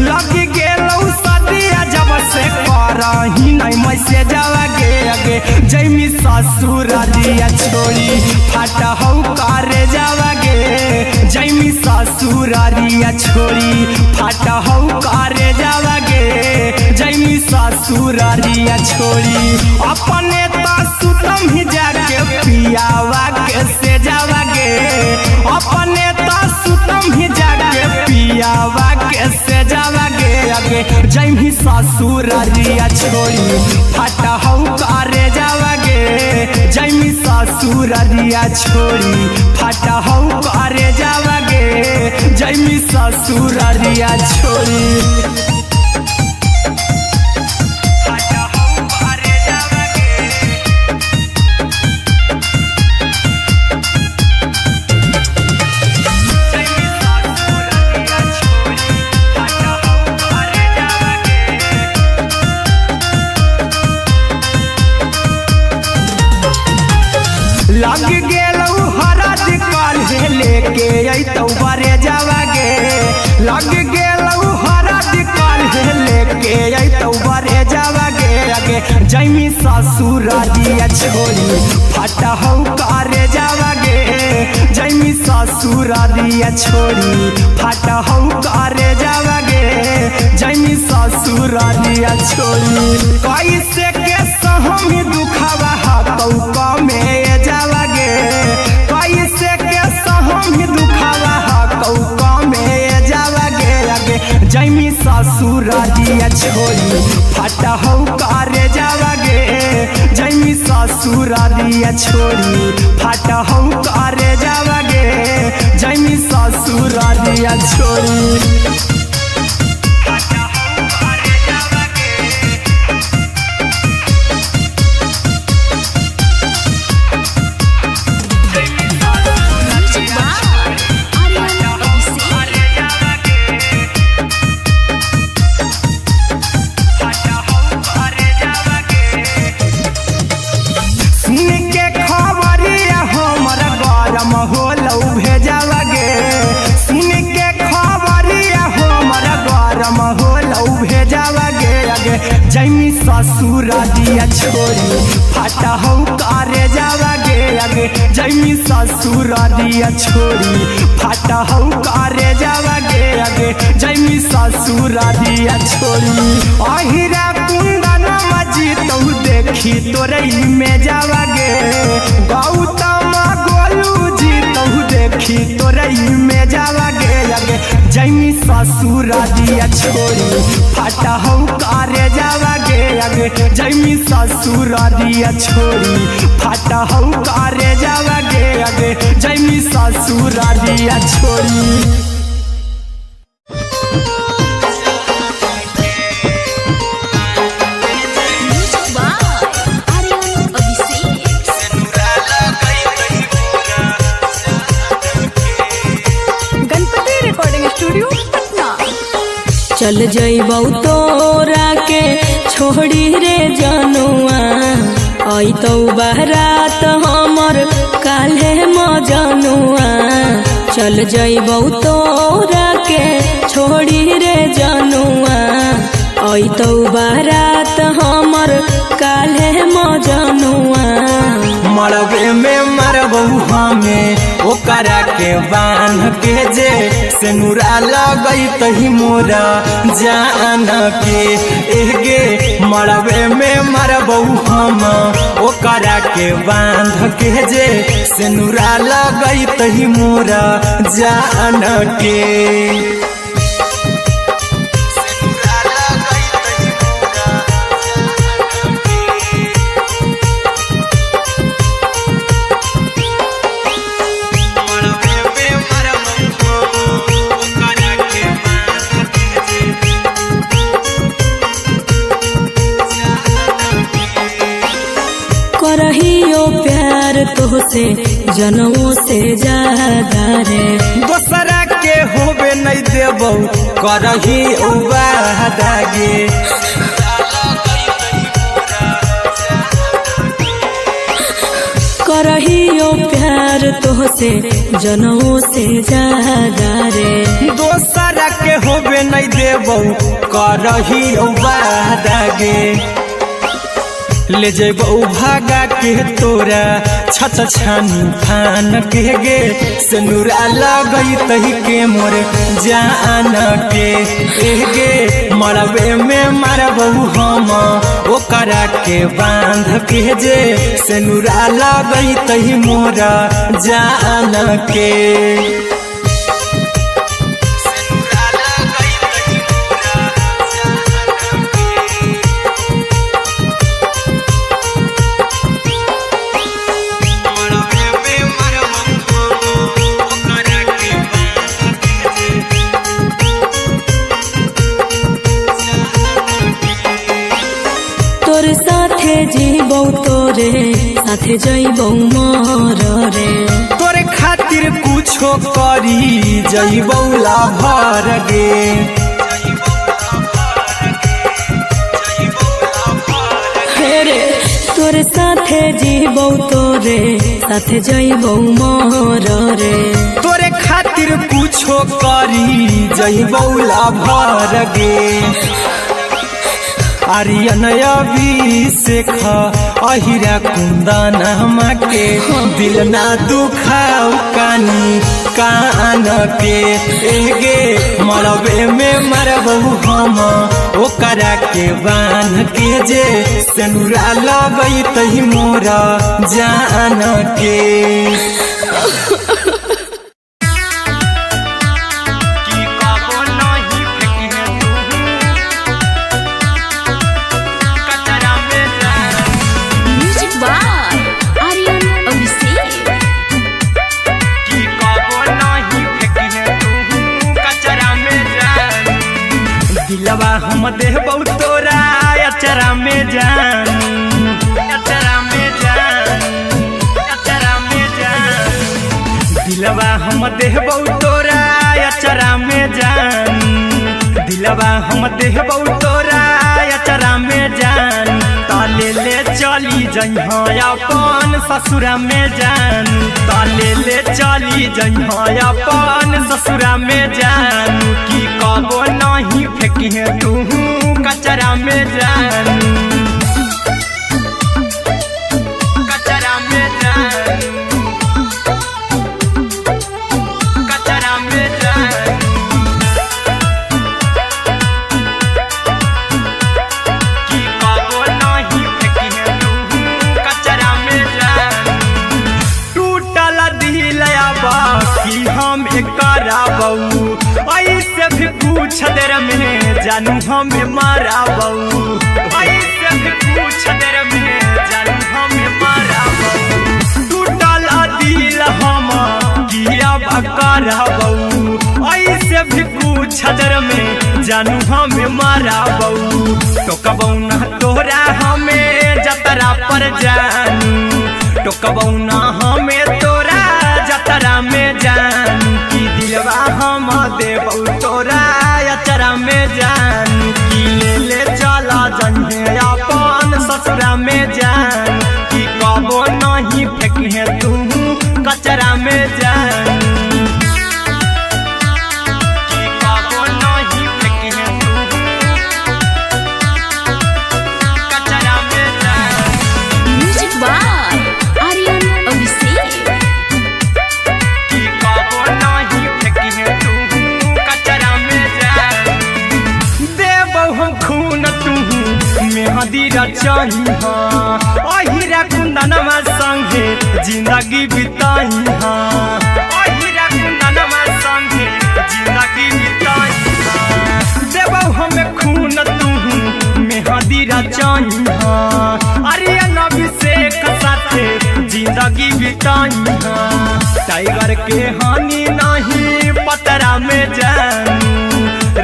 लग गेलौ सदिया जब से करही नहीं मैसेजवा गे अगे जैमी ससुरारिया छोड़ी फाटा हौ करे जावा गे जैमी ससुरारिया छोड़ी फाटा हौ करे जावा गे जैमी ससुरारिया छोड़ी अपने तो सुतम ही जाके पियावा के से जावा गे अपने तो सुतम ही जाके पियावा के से जावा गे अगे जैमी ससुरारिया छोड़ी फाटा हौ करे जावा गे जैमी ससुरारिया छोड़ी फाटा हौ करे जावा गे जैमी ससुरारिया छोड़ी लग गेलौ हरद काल्हे लेके अइतौ बरे जावा गे लग गेलौ हरद जैमी ससुरारिया छोड़ी फटा हौ करे जावागे जैमी ससुरारिया छोड़ी फटा हौ करे जावागे जैमी ससुरारिया छोड़ी कैसे के सहमी दुखावा हाथौ कमे जावागे कैसे के सहमी दुखावा हाथौ कमे जावागे आगे जैमी ससुरारिया छोड़ी फटा हौ करे जावागे जैमी ससुरारिया छोड़ी फटा हौ करे जावागे जैमी ससुरारिया छोड़ी जैमी ससुरारिया छोड़ी फटा हौ करे जावागे आगे जैमी ससुरारिया छोड़ी फटा हौ करे जावागे आगे जैमी ससुरारिया छोड़ी अहिरा कुंदन मजी तो देखी तोरई में जावागे गौतम गोलू जी तो देखी तोरई में जावागे आगे जैमी ससुरारिया छोड़ी फटा हौ करे जावागे आगे जैमी ससुरारिया छोड़ी फटा हौ करे जावागे आगे जैमी ससुरारिया छोड़ी चल जइबौ तोरा के छोड़ी रे जनुआ अइतौ बारात हमर काल्हे मजनुआ चल जइबौ तोरा के छोड़ी रे जनुआ अइतौ बारात हमर काल्हे मजनुआ मरबे में मरबौ हमें ओकरा के बांध के जे सेनुरा लगई तही मोरा जान के एगे मरबे में मरबौ हम ओकरा के बांध के जे सेनुरा लगई तही मोरा जान के करहियो प्यार तोहसे जनमों से ज्यादा रे दोसरा के होबे नहीं देबौ करही उबादागे करहियो प्यार तोहसे जनमों से ज्यादा रे दोसरा के होबे नहीं देबौ करही उबादागे ले जेबौ भागा के तोरा छछ छानी फान के गे सेनुरा लगई तही के मोर जान के एगे मरबे में मरबौ हम ओकरा के बांध के जे सेनुरा लगई तही मोरा जान के जीबौ तोरे साथे जइबौ मोर रे तोरे खातिर कुछो करी जइबौ लाभर गे रे तोरे साथे जीबौ तोरे साथे जइबौ मोर रे तोरे खातिर कुछो करी जइबौ लाभर गे आर्यन अभिषेक अहिरा कुंदन के दिल ना दुखाऊ कानी कान के एगे मरबे में मरबहू हम ओकरा के बांध के जे सेनुरा लगई तही मोरा जान के दिलवा हम देबौ तोरा अचरा में जान अचरा में जान अचरा में जान दिलवा हम देबौ तोरा अचरा में जान दिलवा हम देबौ तोरा अचरा में जान ताले ले चली जइहा अपन ससुरा में जान ताले ले चली जइहा अपन ससुरा में जान की कबो नहीं फेंकी तू कचरा में जान कचरा में जान कचरा में जान की कबो नहीं फेंकी तू कचरा में जान टूटल दिल बाकी हम कराबू ऐसे भी पूछ देर में जानू हमें माराबू ऐसे भी पूछ देर में जानू हमें माराबू टूटल दिल हम किया कराबू ऐसे भी पूछ देर में जानू हमें माराबू टोकबौ ना तोरा हमें जतरा पर जानू टोकबौ ना हमें तोरा जतरा में जानू की दिलवा हम देबौ तोरा अचरा में जानू की ले चला जन्हे अपन ससुरा में जान की कबो नहीं फेंकी तू कचरा में जानू की कबो नहीं फेंकी तू कचरा में जान म्यूजिक बाय आर्यन अभिषेक की कबो नहीं फेंकी तू कचरा में जान देबौ हम खून तू मेहंदी रचाही अहिरा कुंदनमा संगे जिंदगी बिताई अहिरा कुंदनमा संगे जिंदगी बिताई देबौ हमें खून तू मेहंदी रचाही आर्यन अभिषेक साथे जिंदगी बिताई टाइगर के हानि नहीं पतरा में जानू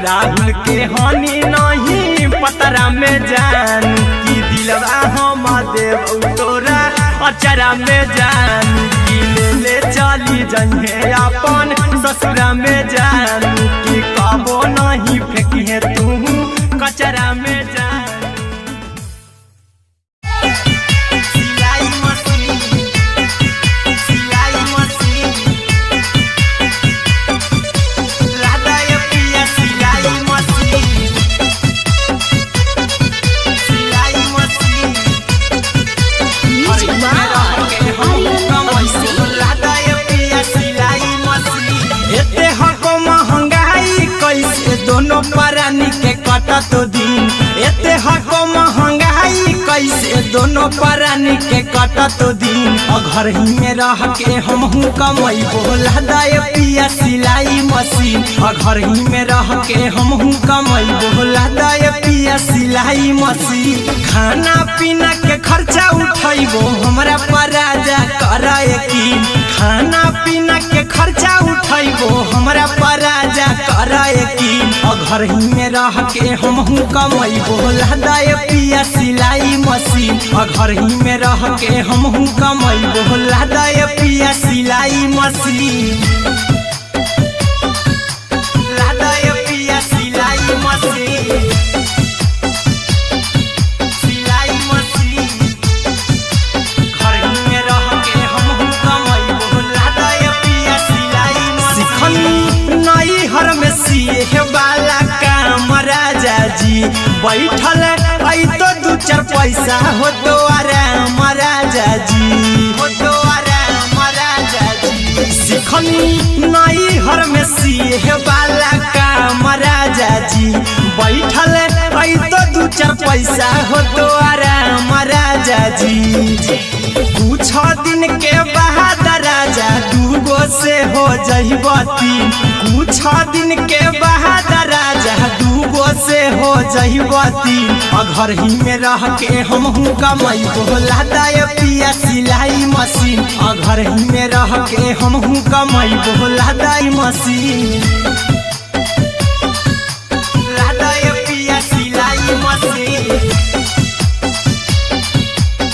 राहुल के हानि नहीं पतरा में जानू की दिलवा हम देबौ तोरा अचरा में जानू की ले चली जइहे अपन ससुरा में जानू की कबो नहीं फेंकी तू कचरा में जानू सिलाई मशीन सिलाई मशीन लादा ये पिया सिलाई मशीन सिलाई machine music by Aryan Abhishek लादा ये पिया सिलाई मशीन एते हको महंगाई कैसे दोनों परानी के कटत दिन एते हको महंगाई कैसे दोनों परानी के कटत दिन घर ही में रह के हमहू कमैबो लादा ये पिया सिलाई मशीन घर ही में रह के हमहू कमैबो लादा ये पिया सिलाई मशीन खाना पीना के खर्चा उठैबो हमरा पराजा कराए की खाना पीना के खर्चा उठैबो हमरा पराजा कराए की घर ही में रह के हमहू कमैबो लादा ये पिया सिलाई मशीन घर ही में रह के हमहू कमैबो लादा ये पिया सिलाई मशीन लादा ये पिया सिलाई मशीन सिलाई मशीन घर ही में रह के हमहू कमैबो लादा ये पिया सिलाई मशीन नई हर में सिए वाला काम राजा जी बैठल चार पैसा हो तो आराम राजा जी, हो तो आराम राजा जी। सिखनी नई हर में सीहे वाला काम राजा जी, बैठल आई तो दू चार पैसा हो तो आराम राजा जी। कुछ दिन के बाद राजा दूगो से हो जहिबती, कुछ दिन के बाद राजा दूगो से हो जहिबती। घर ही में रह के हम कमाई बोला दाय पिया सिलाई मशीन, घर ही में रह के हम कमाई बोला दाई मशीन, लादाय पिया सिलाई मशीन,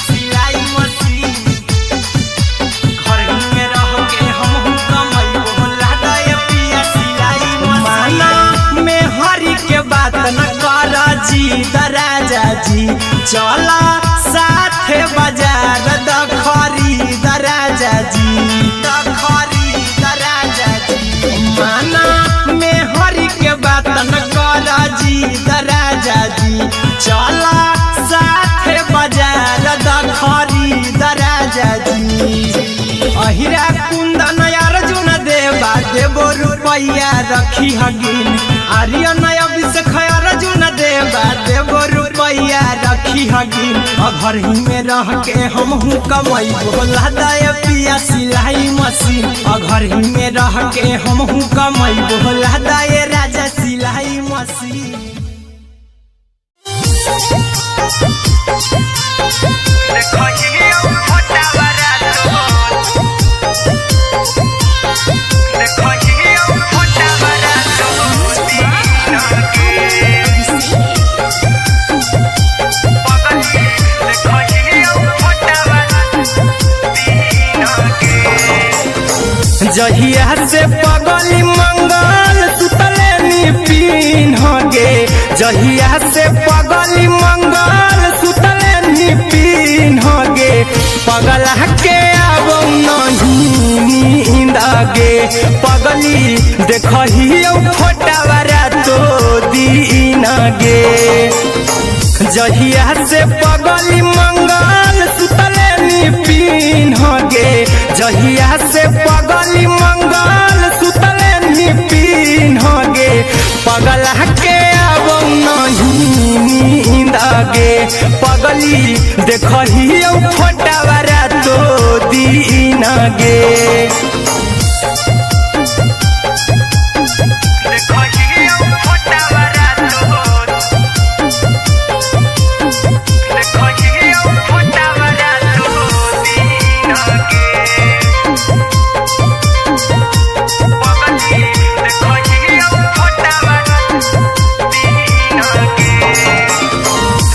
सिलाई मशीन। घर ही में रह के हम कमाई बोला दाय पिया सिलाई मशीन। माना में हरी के बात न कर जी दराजा जी, चला साथे बाजार द खरीद राजा जी, द खरीद राजा जी। माना में हरी के बात न कर जी दराजा जी, चला साथे बाजार द खरीद राजा जी। अहिरा कुंदन अर्जुन देवा देवो रुपया रखी हगिन, आर्यन अभिषेक अर्जुन देवा देवो रुपया रखी हगिन। घर ही में रह के हम कमाई बोला दाय पिया सिलाई मशीन, घर ही में रह के हम कमाई बोला दाय राजा सिलाई मशीन। जहिया से पगली मंगल सुतले निपिन गे, जहिया से पगली मंगल सुतले निपिन गे। पगला के अब नहीं नींद गे, पगली देखही फोटावा रातो दिन गे। जहिया से पगली मंगल सुतले निपिन गे, जहिया से पगली मंगल सुतले निपिन गे। पगला के अब नहीं नींद गे, पगली देखही फोटावा रातो दिन गे।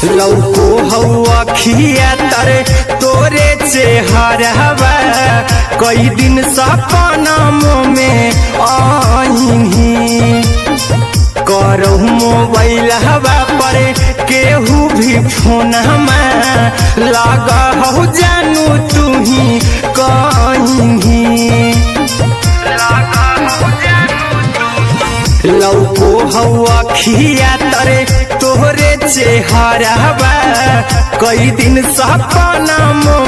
लौको हवा खिया तरे तोरे चेहरावा, कई दिन सपना में आईनी। करहु मोबाइल हवा पर केहू भी फोन लगा हो जानू तू ही कहीं। लौको हवा खिया तरे तोहरे चेहरावा, कई दिन सपना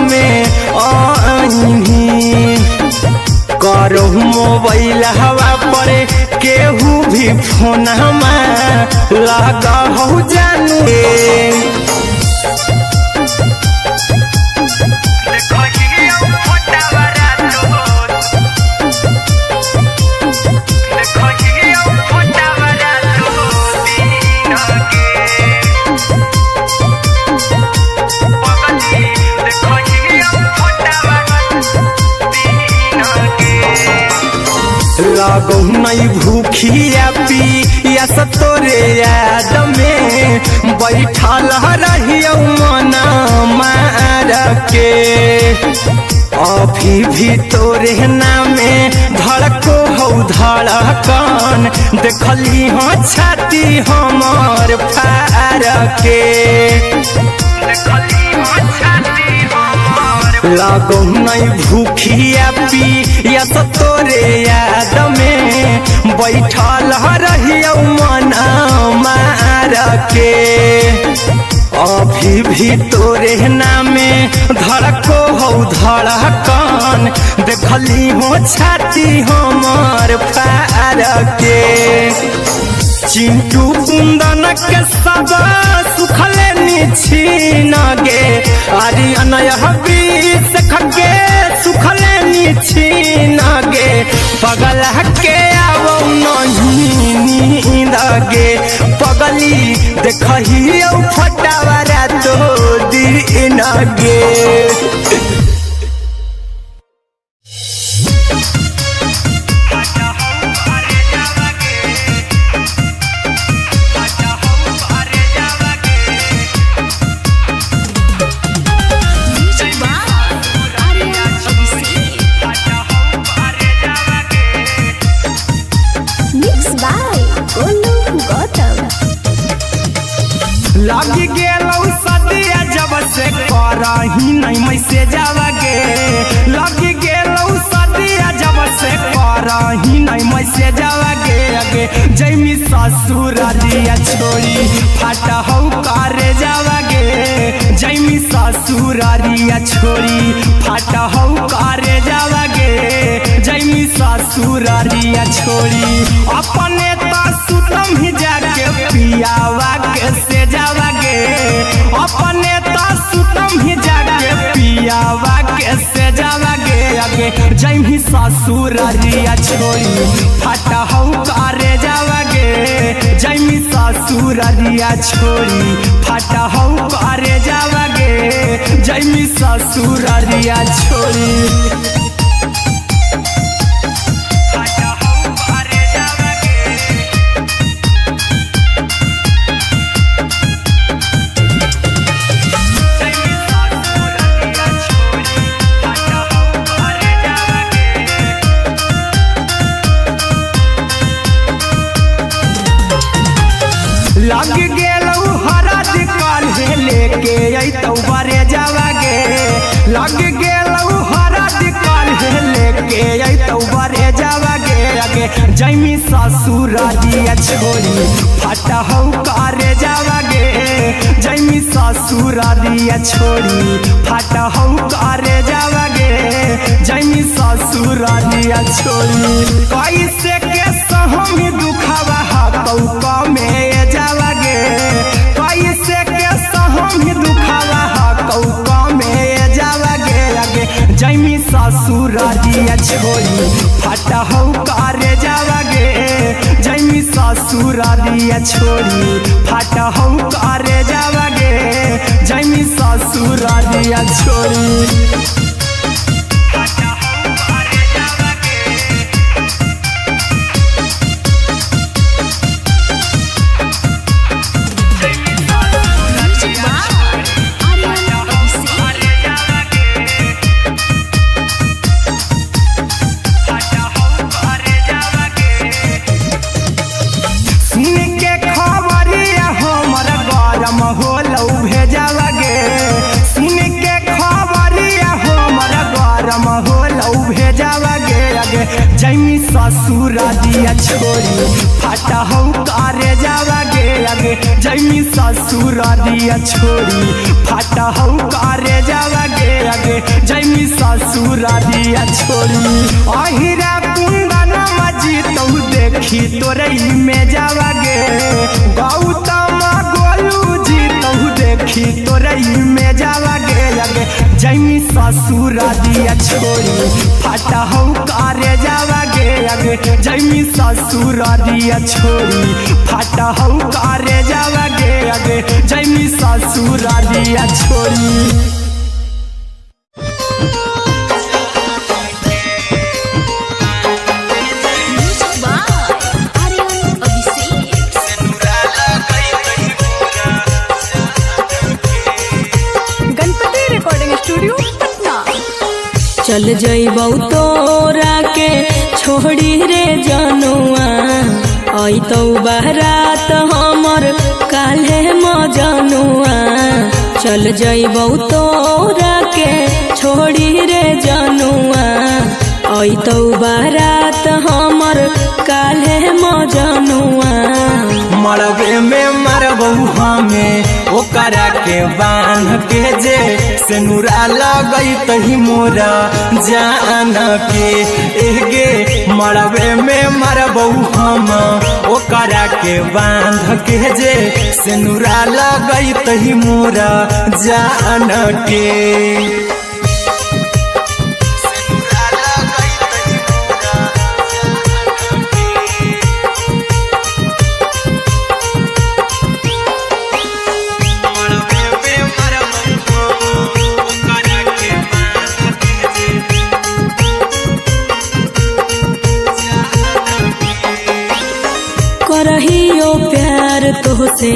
में आईनी। करहु मोबाइल हवा पर केहू भी फोन लगा हो जानू। लागो नहीं भूखिया पिया तोरे याद में, बैठल रहियो मना मार के। अभी भी तोरे नामे धड़को हो धड़कन, देखली हो छाती हमर फार के। लागो नहीं भूखिया पिया तोरे याद में, बैठल रहियो मना मार के। अभी भी तोरे नामे धड़को हो धड़कन देखली हो छाती हमर फार के चिंटू कुंदन के सब सुखले निछीन गे आर्यन बीस खगे सुखले निछीन गे पगल के आवो नहीं नींद गे पगली देखही फटावरा तो दिन गे लगी गेलौ सदिया जब से करही नहीं मैसेज आवागे लगी गेलौ सदिया जब से करही नहीं मैसेज आवागे अगे जैमी ससुरारिया छोड़ी फाटा हौ करे जावागे जैमी ससुरारिया छोड़ी फाटा हौ करे जावागे जैमी ससुरारिया छोड़ी अपने सुतम ही जाके पियावा के से जावागे अपने सुतम ही जाके पियावा के से जावागे आगे जैमी ससुरारिया छोड़ी फाटा हौ करे जावागे जैमी ससुरारिया छोड़ी फाटा हौ करे जावागे जैमी ससुरारिया छोड़ी लग गेलौ हरद काल्हे लेके अइतौ बरे जावागे लग गेलौ हरद काल्हे लेके अइतौ बरे जावागे आगे जैमी ससुरारिया छोड़ी फाटा हौ करे जावागे जैमी ससुरारिया छोड़ी फाटा हौ करे जावागे जैमी ससुरारिया छोड़ी कैसे के सहम दुखवा हकौ में जावागे कैसे के सहम दुखवा हकौ में जावागे आगे जैमी ससुरारिया छोड़ी फाटा हौ करे जावागे जैमी ससुरारिया छोड़ी फाटा हौ करे जावागे जैमी ससुरारिया छोड़ी जैमी ससुरारिया छोड़ी फाटा हौ करे जावागे आगे जैमी ससुरारिया छोड़ी फाटा हौ करे जावागे आगे जैमी ससुरारिया छोड़ी अहिरा कुंदन मजी तो देखी तोरई में जावागे गौतम गोलू जी तो देखी तोरई में जावागे आगे जैमी ससुरारिया छोड़ी फाटा हौ करे जावागे आगे जैमी ससुरारिया छोड़ी फाटा हौ करे जावागे आगे जैमी ससुरारिया छोड़ी चल जइबौ तोरा के छोड़ी रे जनुआ अइतौ बारात हमर काल्हे मजनुआ चल जइबौ तोरा के छोड़ी रे जनुआ अइतौ बारात हमर काले मजनुआ। मरबे में मरबू हमें ओकरा के बांध के जे सेनुरा लगई तही मोरा जान के एगे मरबे में मरबू हम ओकरा के बांध के जे सेनुरा लगई तही मोरा जान के। करहियो प्यार तोहसे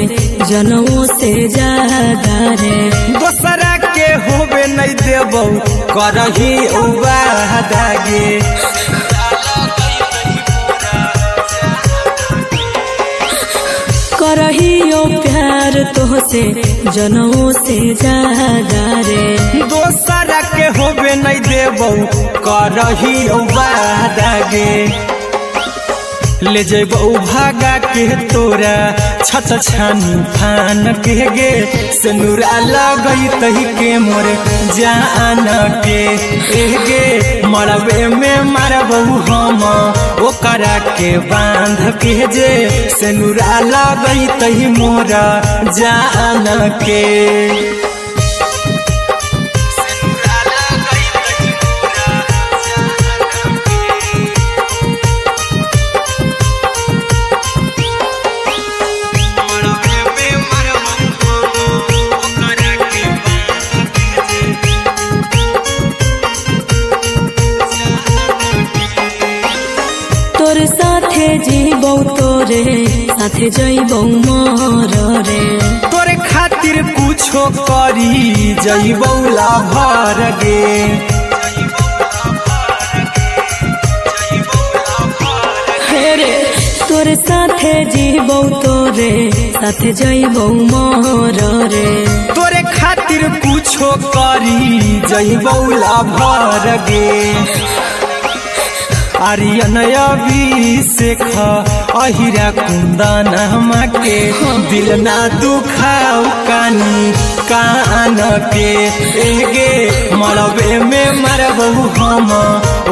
जनमों से ज्यादा रे। दोसरा के होबे नहीं देबो करही वादा गे। करहियो प्यार तोहसे जनमों से ज्यादा रे। दोसरा के होबे नहीं देबो करही वादा गे। ले जेबो भागा के तोरा छत छानी फान के गे सेनुरा लगई तही के मोर जान के एगे मरबे में मरबू हम ओकरा के बांध के जे सेनुरा लगई तही मोरा जान के। तोर साथे जीबौ तोरे साथे जइबौ मर रे। तोरे खातिर कुछो करी जइबौ लाभर गे। हेरे तोर साथे जीबौ तोरे साथे जइबौ मर रे। तोरे खातिर कुछो करी जइबौ लाभर गे। आर्यन अभिषेक अहिरा कुंदन के दिल ना दुखाओ कानी कान के एगे मरबे में मरबू हम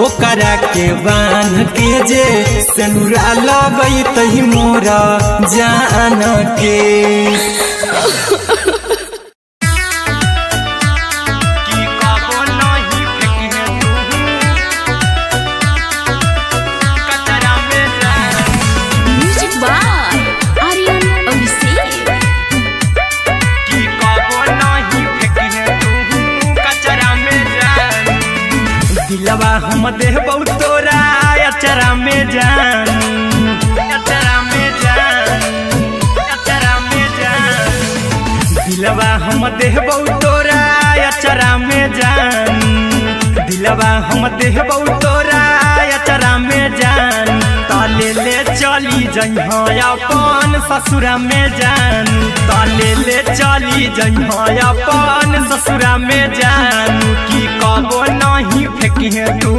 ओकरा के बांध के जे सेनुरा लगई तही मोरा जान के। दिलवा हम देबौ तोरा अचरा में जान, अचरा में जान, अचरा में जान। दिलवा हम देबौ तोरा अचरा में जान, दिलवा हम देबौ तोरा अचरा में जान। ताले ले चली जइहा अपन ससुरा में जान, ताले ले चली जइहा अपन ससुरा में जान। की कबो नहीं फेंकिहे तू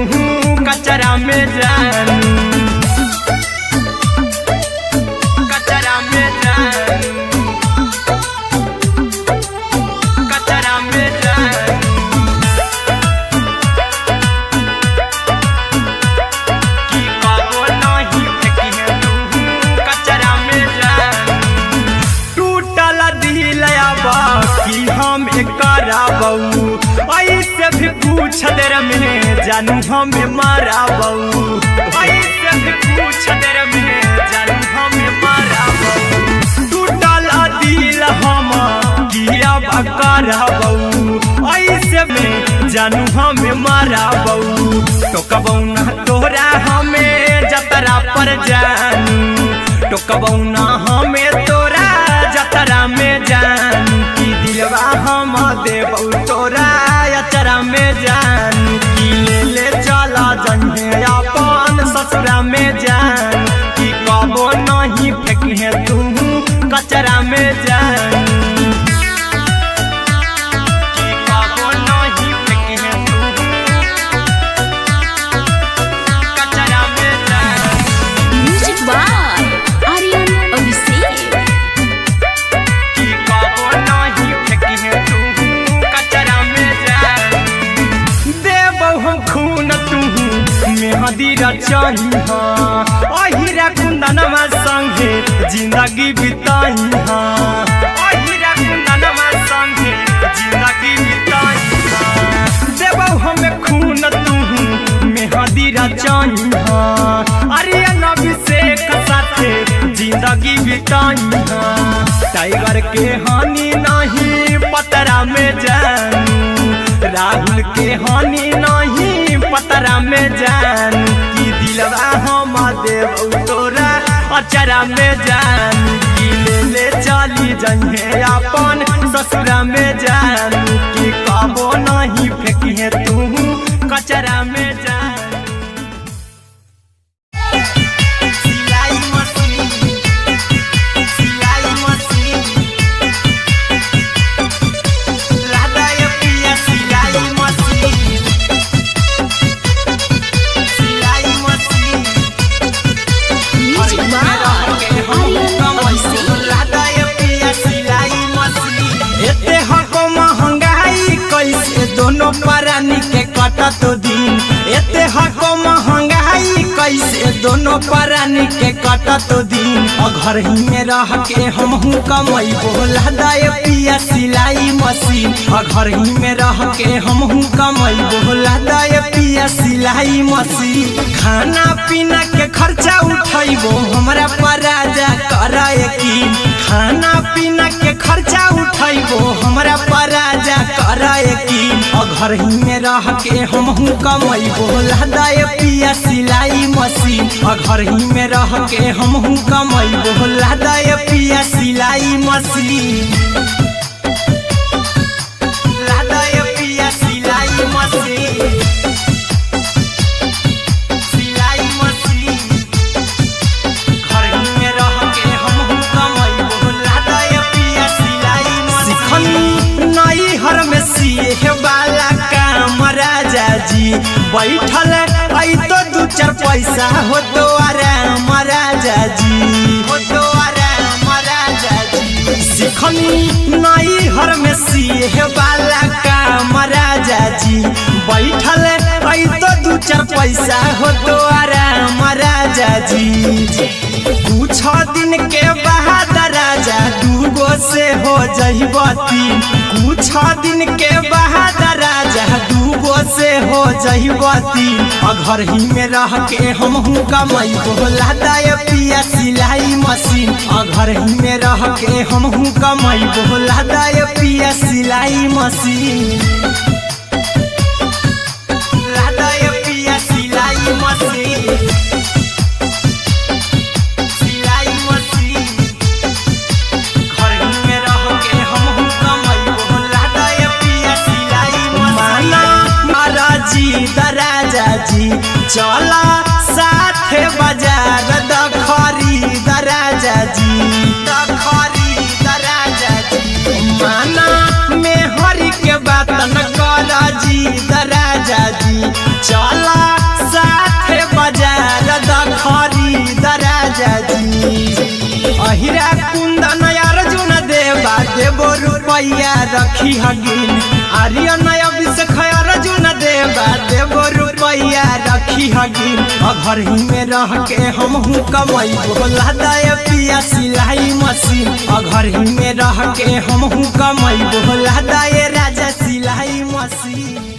कचरा में जान, कचरा में जान, कचरा में जान। की कबो नहीं फेंकिहे तू कचरा में जान। टूटल दिल अब की हम कराबू, ऐसे भी पूछ देर में जानू हमें माराबू, ऐसे भी पूछ देर में जानू हमें माराबू। टूटल दिल हम किया कराबू, ऐसे में जानू हमें माराबू। टोकबौ ना तोरा हमें जतरा पर जानू, टोकबौ ना हमें तोरा जतरा में जानू। की दिलवा हम देबौ तोरा अचरा में जान, की ले ले चला जइहे अपन ससुरा में जान। की कबो नहीं फेंकिहे तू कचरा में जान, की कबो नहीं फेंकिहे तू कचरा में जान। मेहंदी रचाई अहिरा कुंदनमा संगे जिंदगी बिताई अहिरा कुंदनमा संगे जिंदगी बिताई देबौ हमें खून तू मेहंदी रचाई आर्यन अभिषेक साथे जिंदगी बिताई टाइगर के हानि नहीं पतरा में जानू राहुल के हानि नहीं पतरा में जानू की दिलवा हम देव तोरा अचरा में जानू की ले चली जइहे अपन ससुरा में जानू की कबो नहीं फेंकिहे तू कचरा में जानू दोनों परानी के कटत दिन एते हको महंगाई कैसे दोनों परानी के कटत दिन घर ही में रह के हमहू कमाई बोला दाए पिया सिलाई मशीन घर ही में रह के हमहू कमाई बोला दाए पिया सिलाई मशीन खाना पीना के खर्चा उठाइबो हमरा पराजा कराए की खाना पीना के खर्चा उठाइबो हमरा पराजा कराए की घर ही में रह के हमहू कमाई बोला दाए पिया सिलाई मशीन घर ही में रह के हमहू कमाई बोला दाए पिया सिलाई मशीन लादाए पिया सिलाई मशीन सिलाई मशीन घर ही में रह के हमहू कमाई बोला दाए पिया सिलाई मशीन नई हर में सिए वाला काम राजा जी बैठल आई तो दू चार पैसा हो तो आराम राजा जी हो तो आराम राजा जी सिखनी नई हर में सिए वाला काम राजा जी बैठल आई तो दू चार पैसा हो तो आराम राजा जी कुछ दिन के बाद राजा दूगो से हो जइबती कुछ दिन के बाद राजा दूगो से हो जइबती घर ही में रह के हमहू कमाई बोला दाए पिया सिलाई मशीन घर ही में रह के हमहू कमाई बोला दाए पिया सिलाई मशीन लादाए पिया सिलाई मशीन राजा जी चला साथे बाजार खरीद राजा जी खरीद राजा जी माना में हरी के बात न कर जी राजा जी चला साथे बाजार खरीद राजा जी अहिरा कुंदन अर्जुन देवा देवो रुपया रखी हगिन आर्यन अभिषेक अर्जुन देवा देवो रुपया रखी हगिन घर ही में रह के हमहू कमाई बोला दाए पिया सिलाई मशीन घर ही में रह के हमहू कमाई बोला दाए राजा सिलाई मशीन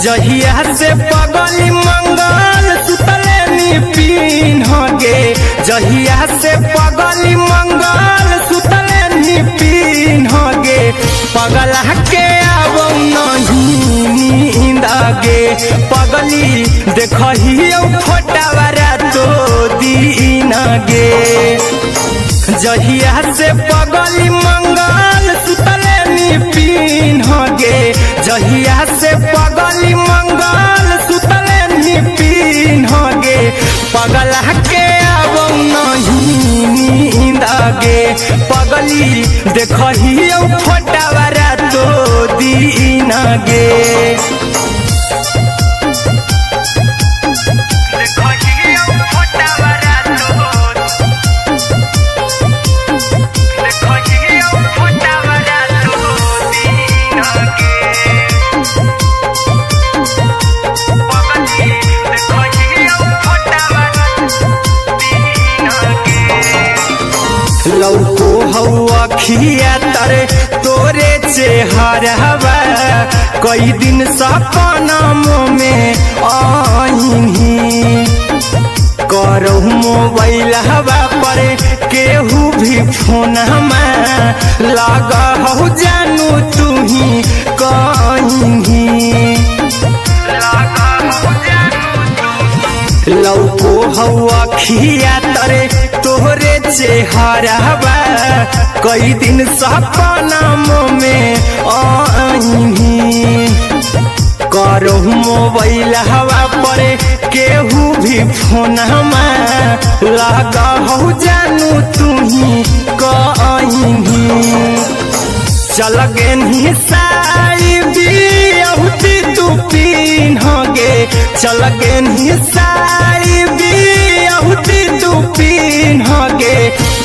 जहिया से पगली मंगल सुतले पिन गे जहिया से पगली मंगल सुतले पिन गे पगला के अब नहीं नींद गे पगली देखियो फोटावारा तो दीन गे जहिया से पगली मंगल सुतले पिन गे जहिया से पगली मंगल सुतले पिन गे पगला के अब नहीं नींद नींद गे पगली देखही फोटावारा तो दीन गे लौको हवा खिया तरे तोरे चेहरवा कई दिन सपना में आईनी करहु मोबाइल हवा पर केहू भी फोन लगा हो जानू तू ही कहीं लौको हवा खिया तरे तोहरे चेहरवा कई दिन सपना में आईनी करहु मोबाइल हवा पर केहू भी फोन लगा हो जानू तू ही कहीं चल गे साड़ी बिहुती तू पिन्हगे चल गे साड़ी बिहुती तू पिन्हगे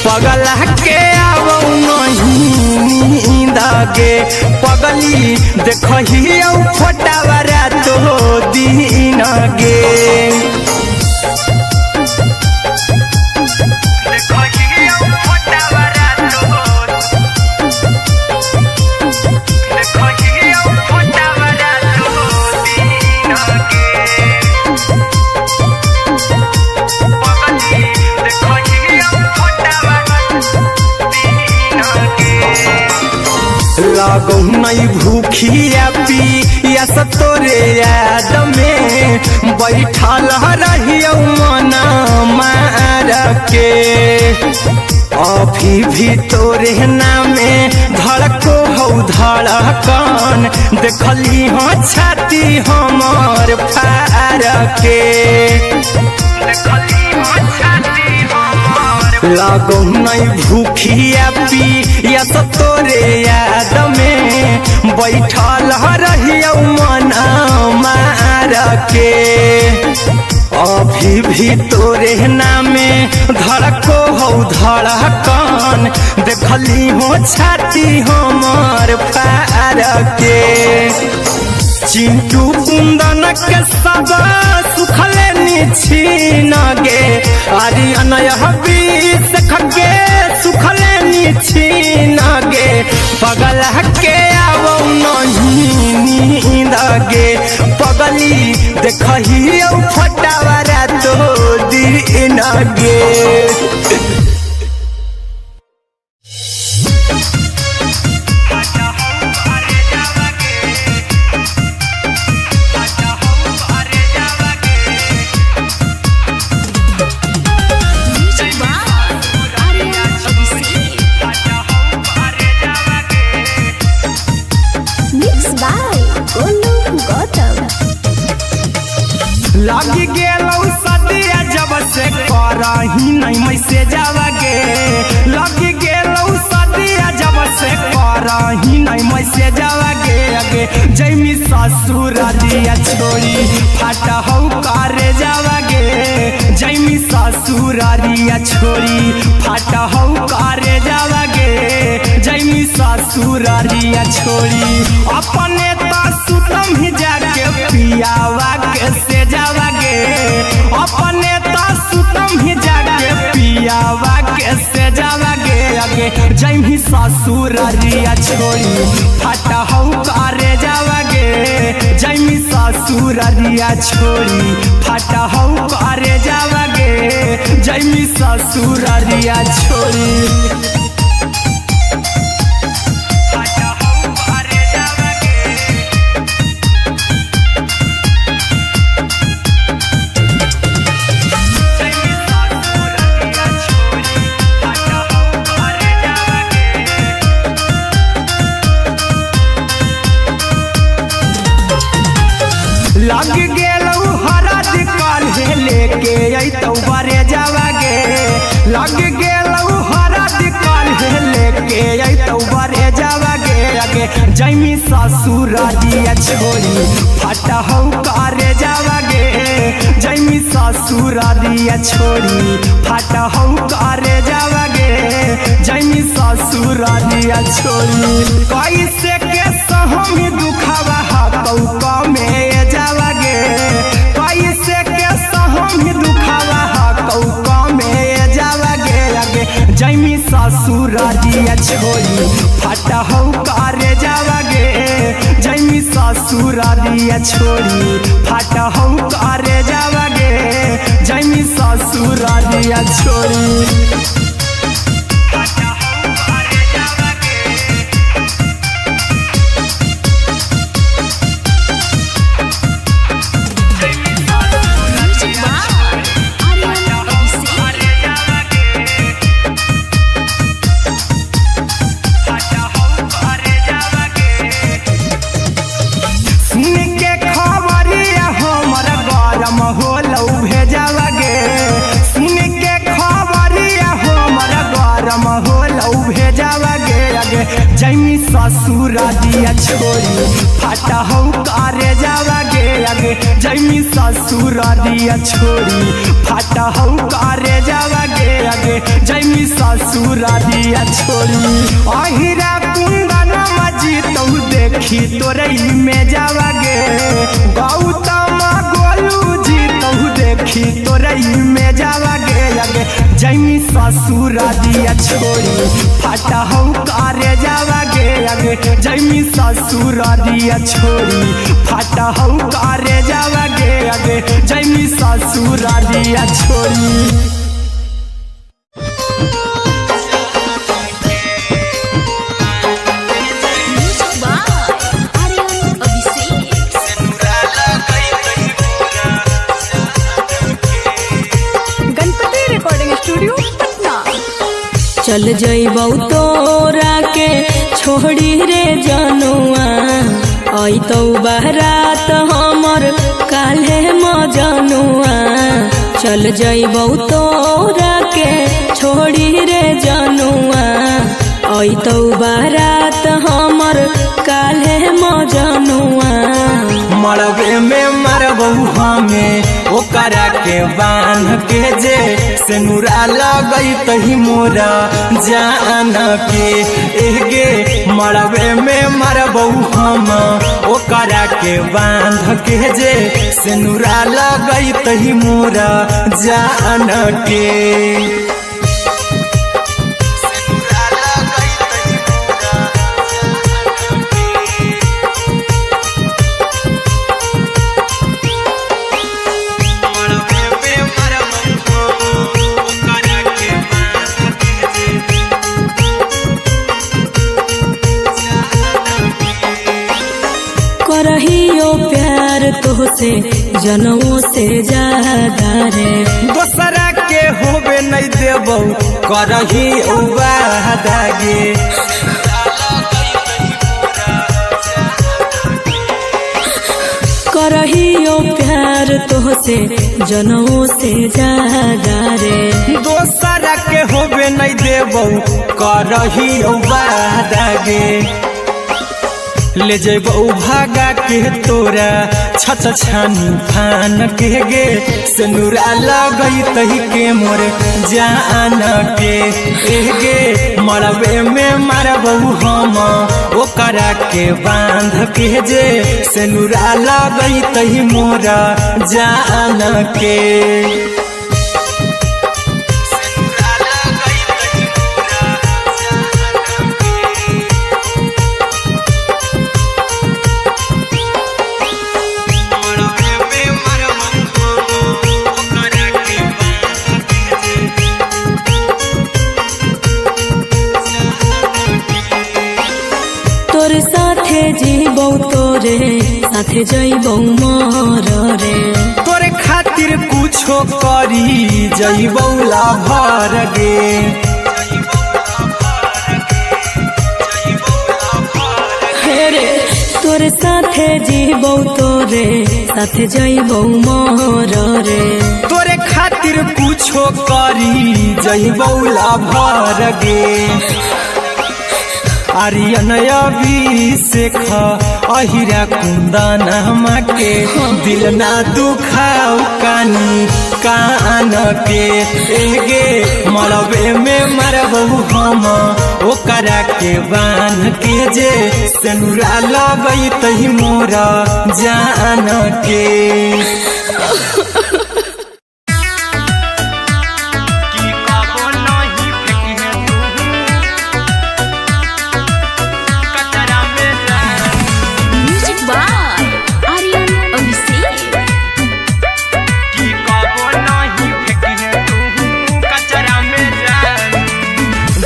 पगला के आवो नहीं नींद गे पगली देखही फोटावारा तो दीन गे लागो नहीं भूखिया पिया तोरे याद में बैठल रहियो मना मार के अभी भी तोरे नामे धड़को हो धड़कन देखली हो छाती हमर फार के लागो नहीं भूखिया पिया तोरे याद में बैठल रहियो मना मार के अभी भी तोरे नामे धड़को हो धड़कन देखली हो छाती हमर फार के चिंटू कुंदन के सब सुखले निछीन गे आर्यन हबीस खगे सुखले निछीन गे पगला के आवो नहीं नींद गे पगली देखही फोटावारा तो दीन गे लगी गेलौ सदिया जब से करही नहीं मैसे जावगे लगी गेलौ सदिया जब से करही नहीं मैसे जावगे अगे जैमी ससुर दिया छोड़ी फाटा हो करे जावगे जैमी ससुर दिया छोड़ी फाटा हो करे जावगे जैमी ससुर दिया छोड़ी अपने तो सुतम ही जाके पियावा के से जावगे अपने तो सुतम ही जाके पियावा के से जावगे अगे जैमी ससुर दिया छोड़ी फाटा हो करे जावगे जैमी ससुर दिया छोड़ी फाटा हो करे जावगे जैमी ससुर दिया छोड़ी लग गेलौ हरद काल्हे लेके अइतौ बरे जावगे लग गेलौ हरद जैमी ससुरारिया छोड़ी फटा हो करे जावागे जैमी ससुरारिया छोड़ी फटा हो करे जावागे जैमी ससुरारिया छोड़ी कैसे के सहमी दुखावा हकौ में जावागे कैसे के सहमी दुखावा हकौ में जावागे आगे जैमी ससुरारिया छोड़ी फटा हो करे जावागे जैमी ससुरारिया छोड़ी फटा हो करे जावागे जैमी ससुरारिया छोड़ी जैमी ससुरारिया छोड़ी फटा हो करे जावागे आगे जैमी ससुरारिया छोड़ी फटा हो करे जावागे आगे जैमी ससुरारिया छोड़ी अहिरा कुंदन मजी तो देखी तोरई में जावागे गौतम गोलू जी तो देखी तोरई में जावागे आगे जैमी ससुरारिया छोड़ी फटा हो करे जावागे आगे जैमी ससुरारिया छोड़ी फटा हो करे जावागे आगे जैमी ससुरारिया छोड़ी चल जइबौ तोरा के छोड़ी रे जनुआ आई तो बारात हमर काल्हे मजनुआ चल जइबौ तोरा के छोड़ी रे जनुआ आई तो बारात हमर काल्हे मजनुआ मरबे में मरबौ हमें ओकरा के बांध के जे सेनुरा लगई तही मोरा जान के एगे मरबे में मरबौ हम ओकरा के बांध के जे सेनुरा लगई तही मोरा जान के करहियो प्यार तोहसे जनमों से ज्यादा रे दोसरा के होबे नहीं देबौ करही वादागे करहियो प्यार तोहसे जनमों से ज्यादा रे दोसरा के होबे नहीं देबौ करही वादागे ले जेबौ भागा के तोरा छत छानी फान के गे सेनुरा लगई तही के मोर जान के एगे मरबे में मरबौ हम ओकरा के बांध के जे सेनुरा लगई तही मोरा जान के तोरे साथे जीबौ तोरे साथे जइबौ मोर रे तोरे खातिर कुछो करी जइबौ लाभर गे हेरे तोरे साथे जीबौ तोरे साथे जइबौ मोर रे तोरे खातिर कुछो करी जइबौ लाभर गे आर्यन अभिषेक अहिरा कुंदन के दिल ना दुखाऊ कानी कान के एगे मलबे में मरबू हम ओकरा के बान के जे सनुरा लगई तही मोरा जान के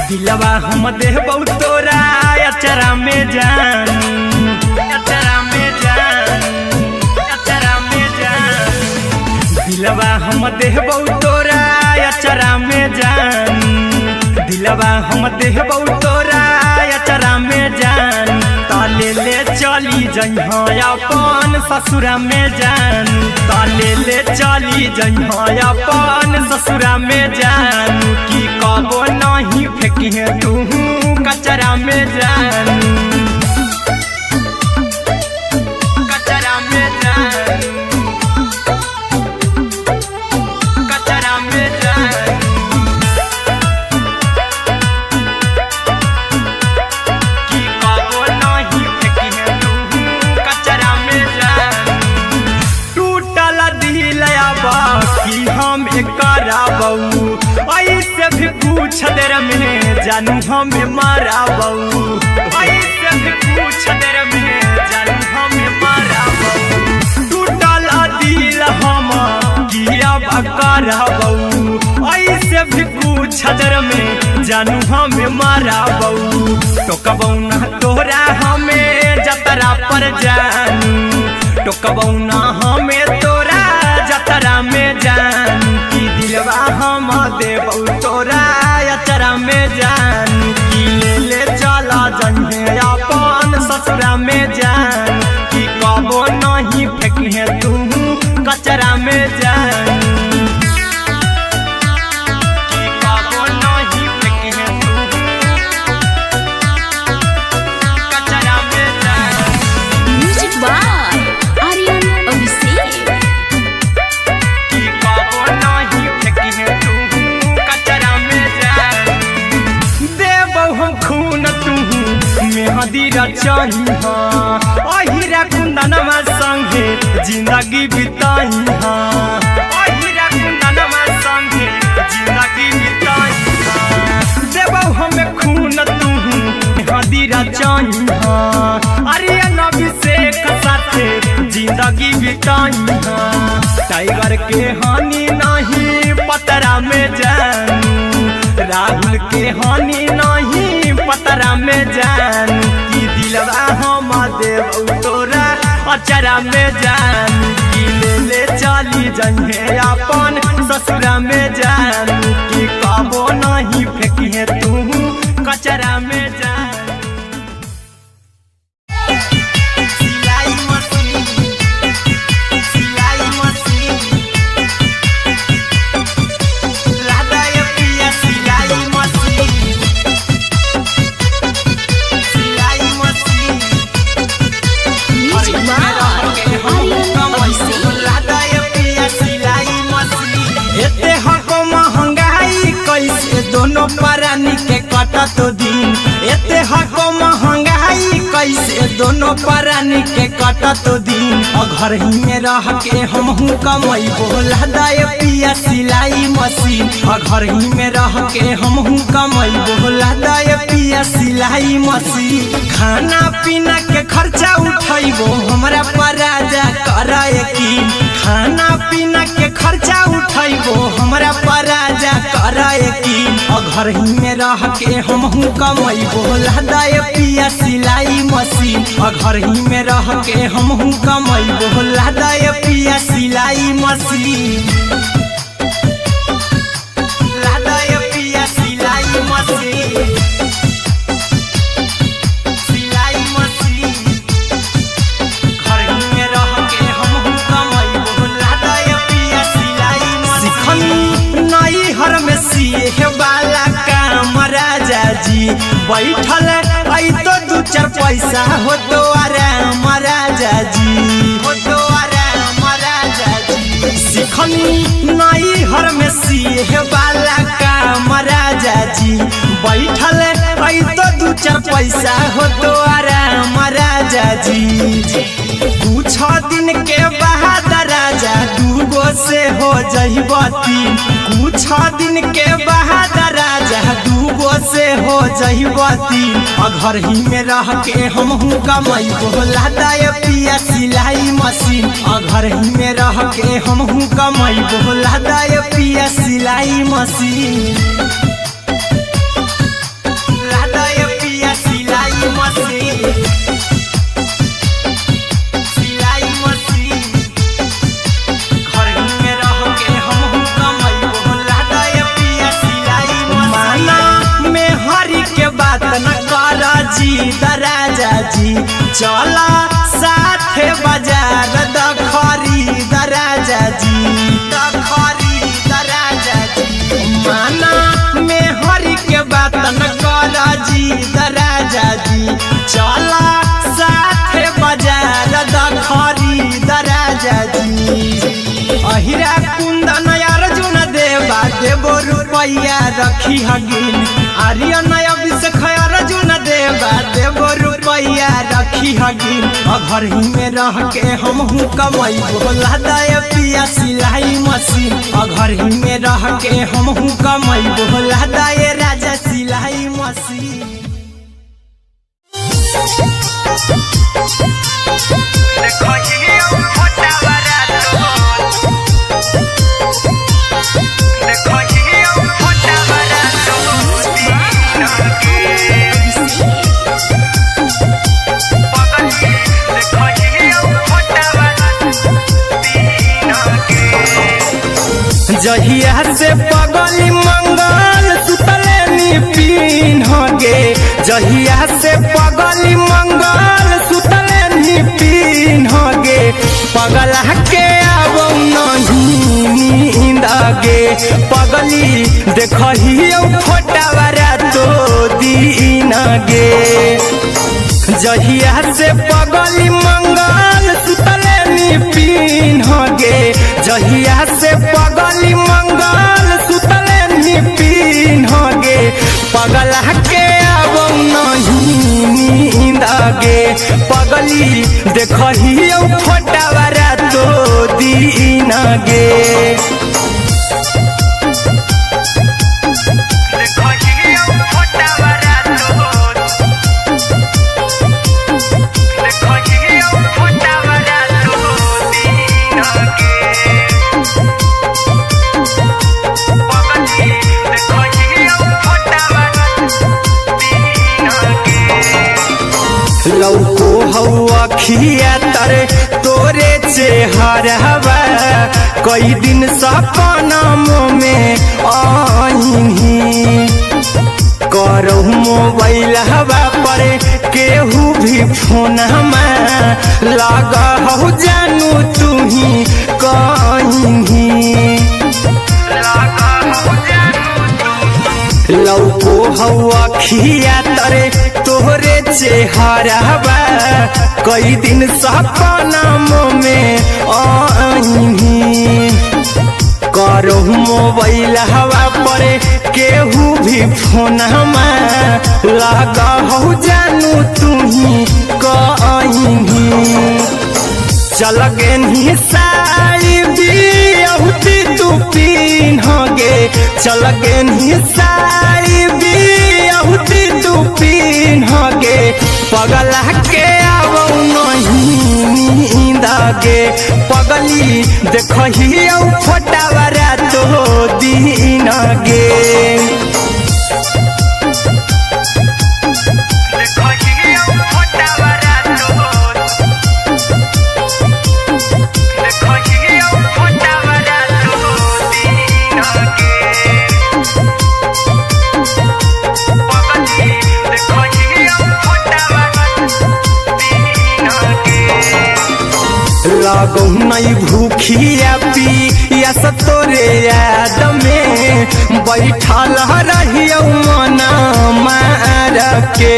दिलवा हम देहबौ तोरा अचरा में जान अचरा में जान अचरा में जान दिलवा हम देहबौ तोरा अचरा में जान दिलवा हम देहबौ तोरा अचरा में जान ताले ले चली जइहा अपन ससुरा में जान ताले ले चली जइहा अपन ससुरा में जान की कबो नहीं फेंकी तू कचरा में जान कचरा में जान कचरा में जान की कबो नहीं फेंकी तू कचरा में जान टूटल दिल बाकी हम कराबू ऐसे भी पूछ देर में जानू हमें माराबू ऐसे भी पूछ देर में जानू हमें माराबू टूटल दिल हम किया कराबू ऐसे भी पूछ देर में जानू हमें माराबू टोकबौ ना तोरा हमें जतरा पर जानू टोकबौ ना हमें तोरा जतरा में जान की दिलवा हम देबौ तोरा अचरा में जान की ले चला जइहे अपन ससुरा में जान की कबो नहीं फेंकी तू कचरा में जान की कबो नहीं फेंकी तू कचरा में जान म्यूजिक बाय आर्यन अभिषेक मेहदी रचही अहिरा कुंदनमा संगे जिंदगी बिताई अहिरा कुंदनमा संगे जिंदगी बिताई देबौ हमें खून तू मेहदी रचही आर्यन अभिषेक साथे जिंदगी बिताई टाइगर के हानि नहीं पतरा में जानू राहुल के हानि नहीं पतरा में जान की दिलवा हम देबौ तोरा अचरा में जान की ले चली जइहे अपन ससुरा में जान की कबो नहीं फेंकी तू कचरा में जान दोनों परानी के कटत दिन एते हको महंगाई कैसे दोनों परानी के कटत दिन घर ही में रह के हमहू कमाई बोला दाए पिया सिलाई मशीन घर ही में रह के हमहू कमाई बोला दाए पिया सिलाई मशीन खाना पीना के खर्चा उठाइबो हमरा पराजा कराए की खाना पीना के खर्चा उठाइबो हमरा पराजा कराए की घर ही में रह के हमहू कमाई बोला दाए पिया सिलाई मशीन घर ही में रह के हमहू कमाई बोला दाए पिया सिलाई मशीन लादाए पिया सिलाई मशीन सिलाई मशीन घर ही में रह के हमहू कमाई बोला दाए पिया सिलाई मशीन नई हर में सिए वाला काम राजा जी बैठल चार पैसा हो तो आराम राजा जी, हो तो आराम राजा जी। सिखनी नई हर में सीहे वाला काम राजा जी, बैठल आई तो दू चार पैसा हो तो आराम राजा जी। कुछ दिन के बाद राजा दूगो से हो जहिबती, कुछ दिन के बाद राजा दूगो से हो जहिबती। घर ही में रह के हम कमाई बोला दाय पिया सिलाई मशीन, घर ही में रह के हम कमाई बोला दाय पिया सिलाई मशीन, लादाय पिया सिलाई मशीन, सिलाई मशीन। घर ही में रह के हम कमाई बोला दाय पिया सिलाई मशीन। माना में हरी के बात न कर जी दराजा जी, चला साथे बाजार द खरीद राजा जी, द खरीद राजा जी। माना में हरी के बात न कर जी दराजा जी, चला साथे बाजार द खरीद राजा जी। अहिरा कुंदन अर्जुन देवा देवो रुपया रखी हगिन, आर्यन अभिषेक अर्जुन देवा देवो रुपया रखी हगिन। घर ही में रह के हम कमाई बोला दाय पिया सिलाई मशीन, घर ही में रह के हम कमाई बोला दाय राजा सिलाई मशीन। जहिया से पगली मंगल सुतले निपिन गे, जहिया से पगली मंगल सुतले निपिन गे। पगला के अब नहीं नींद गे, पगली देखही फोटावारा तो दीन गे। जहिया से पगली मंगल सुतले निपिन गे, जहिया से पगली मंगल सुतले निपिन गे। पगला के अब नहीं नींद गे, पगली देखही फोटावारा तो दीन गे। लौको हवा खिया तरे तोरे चेहरवा, कई दिन सपना में आईनी। करो मोबाइल हवा पर केहू भी फोन में लगा हो जानू तू ही कहीं। लौको हवा खिया तरे तोहरे चेहरवा, कई दिन सपना में आईनी। करो मोबाइल हवा पर केहू भी फोन में लगा हो जानू तू ही कहीं। चल गे साड़ी बियहुती तू पीन गे, चल गे साड़ी बियहुती तू पीन गे। पगला के अब नहीं नींद गे, पगली देखही फोटावारा तो दीन गे। लगो नहीं भूखिया पिया तोरे याद में, बैठल रहियो मना मार के।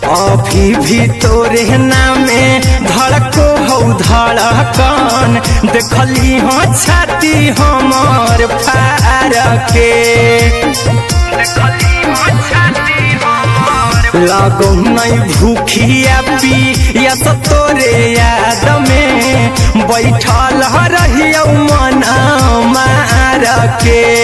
अभी भी तोरे नामे धड़को हौ धड़कन देखली हो छाती हमर फार के लगो नहीं भूखिया पी या तो तोरे याद में बैठल रहियो मन मार के।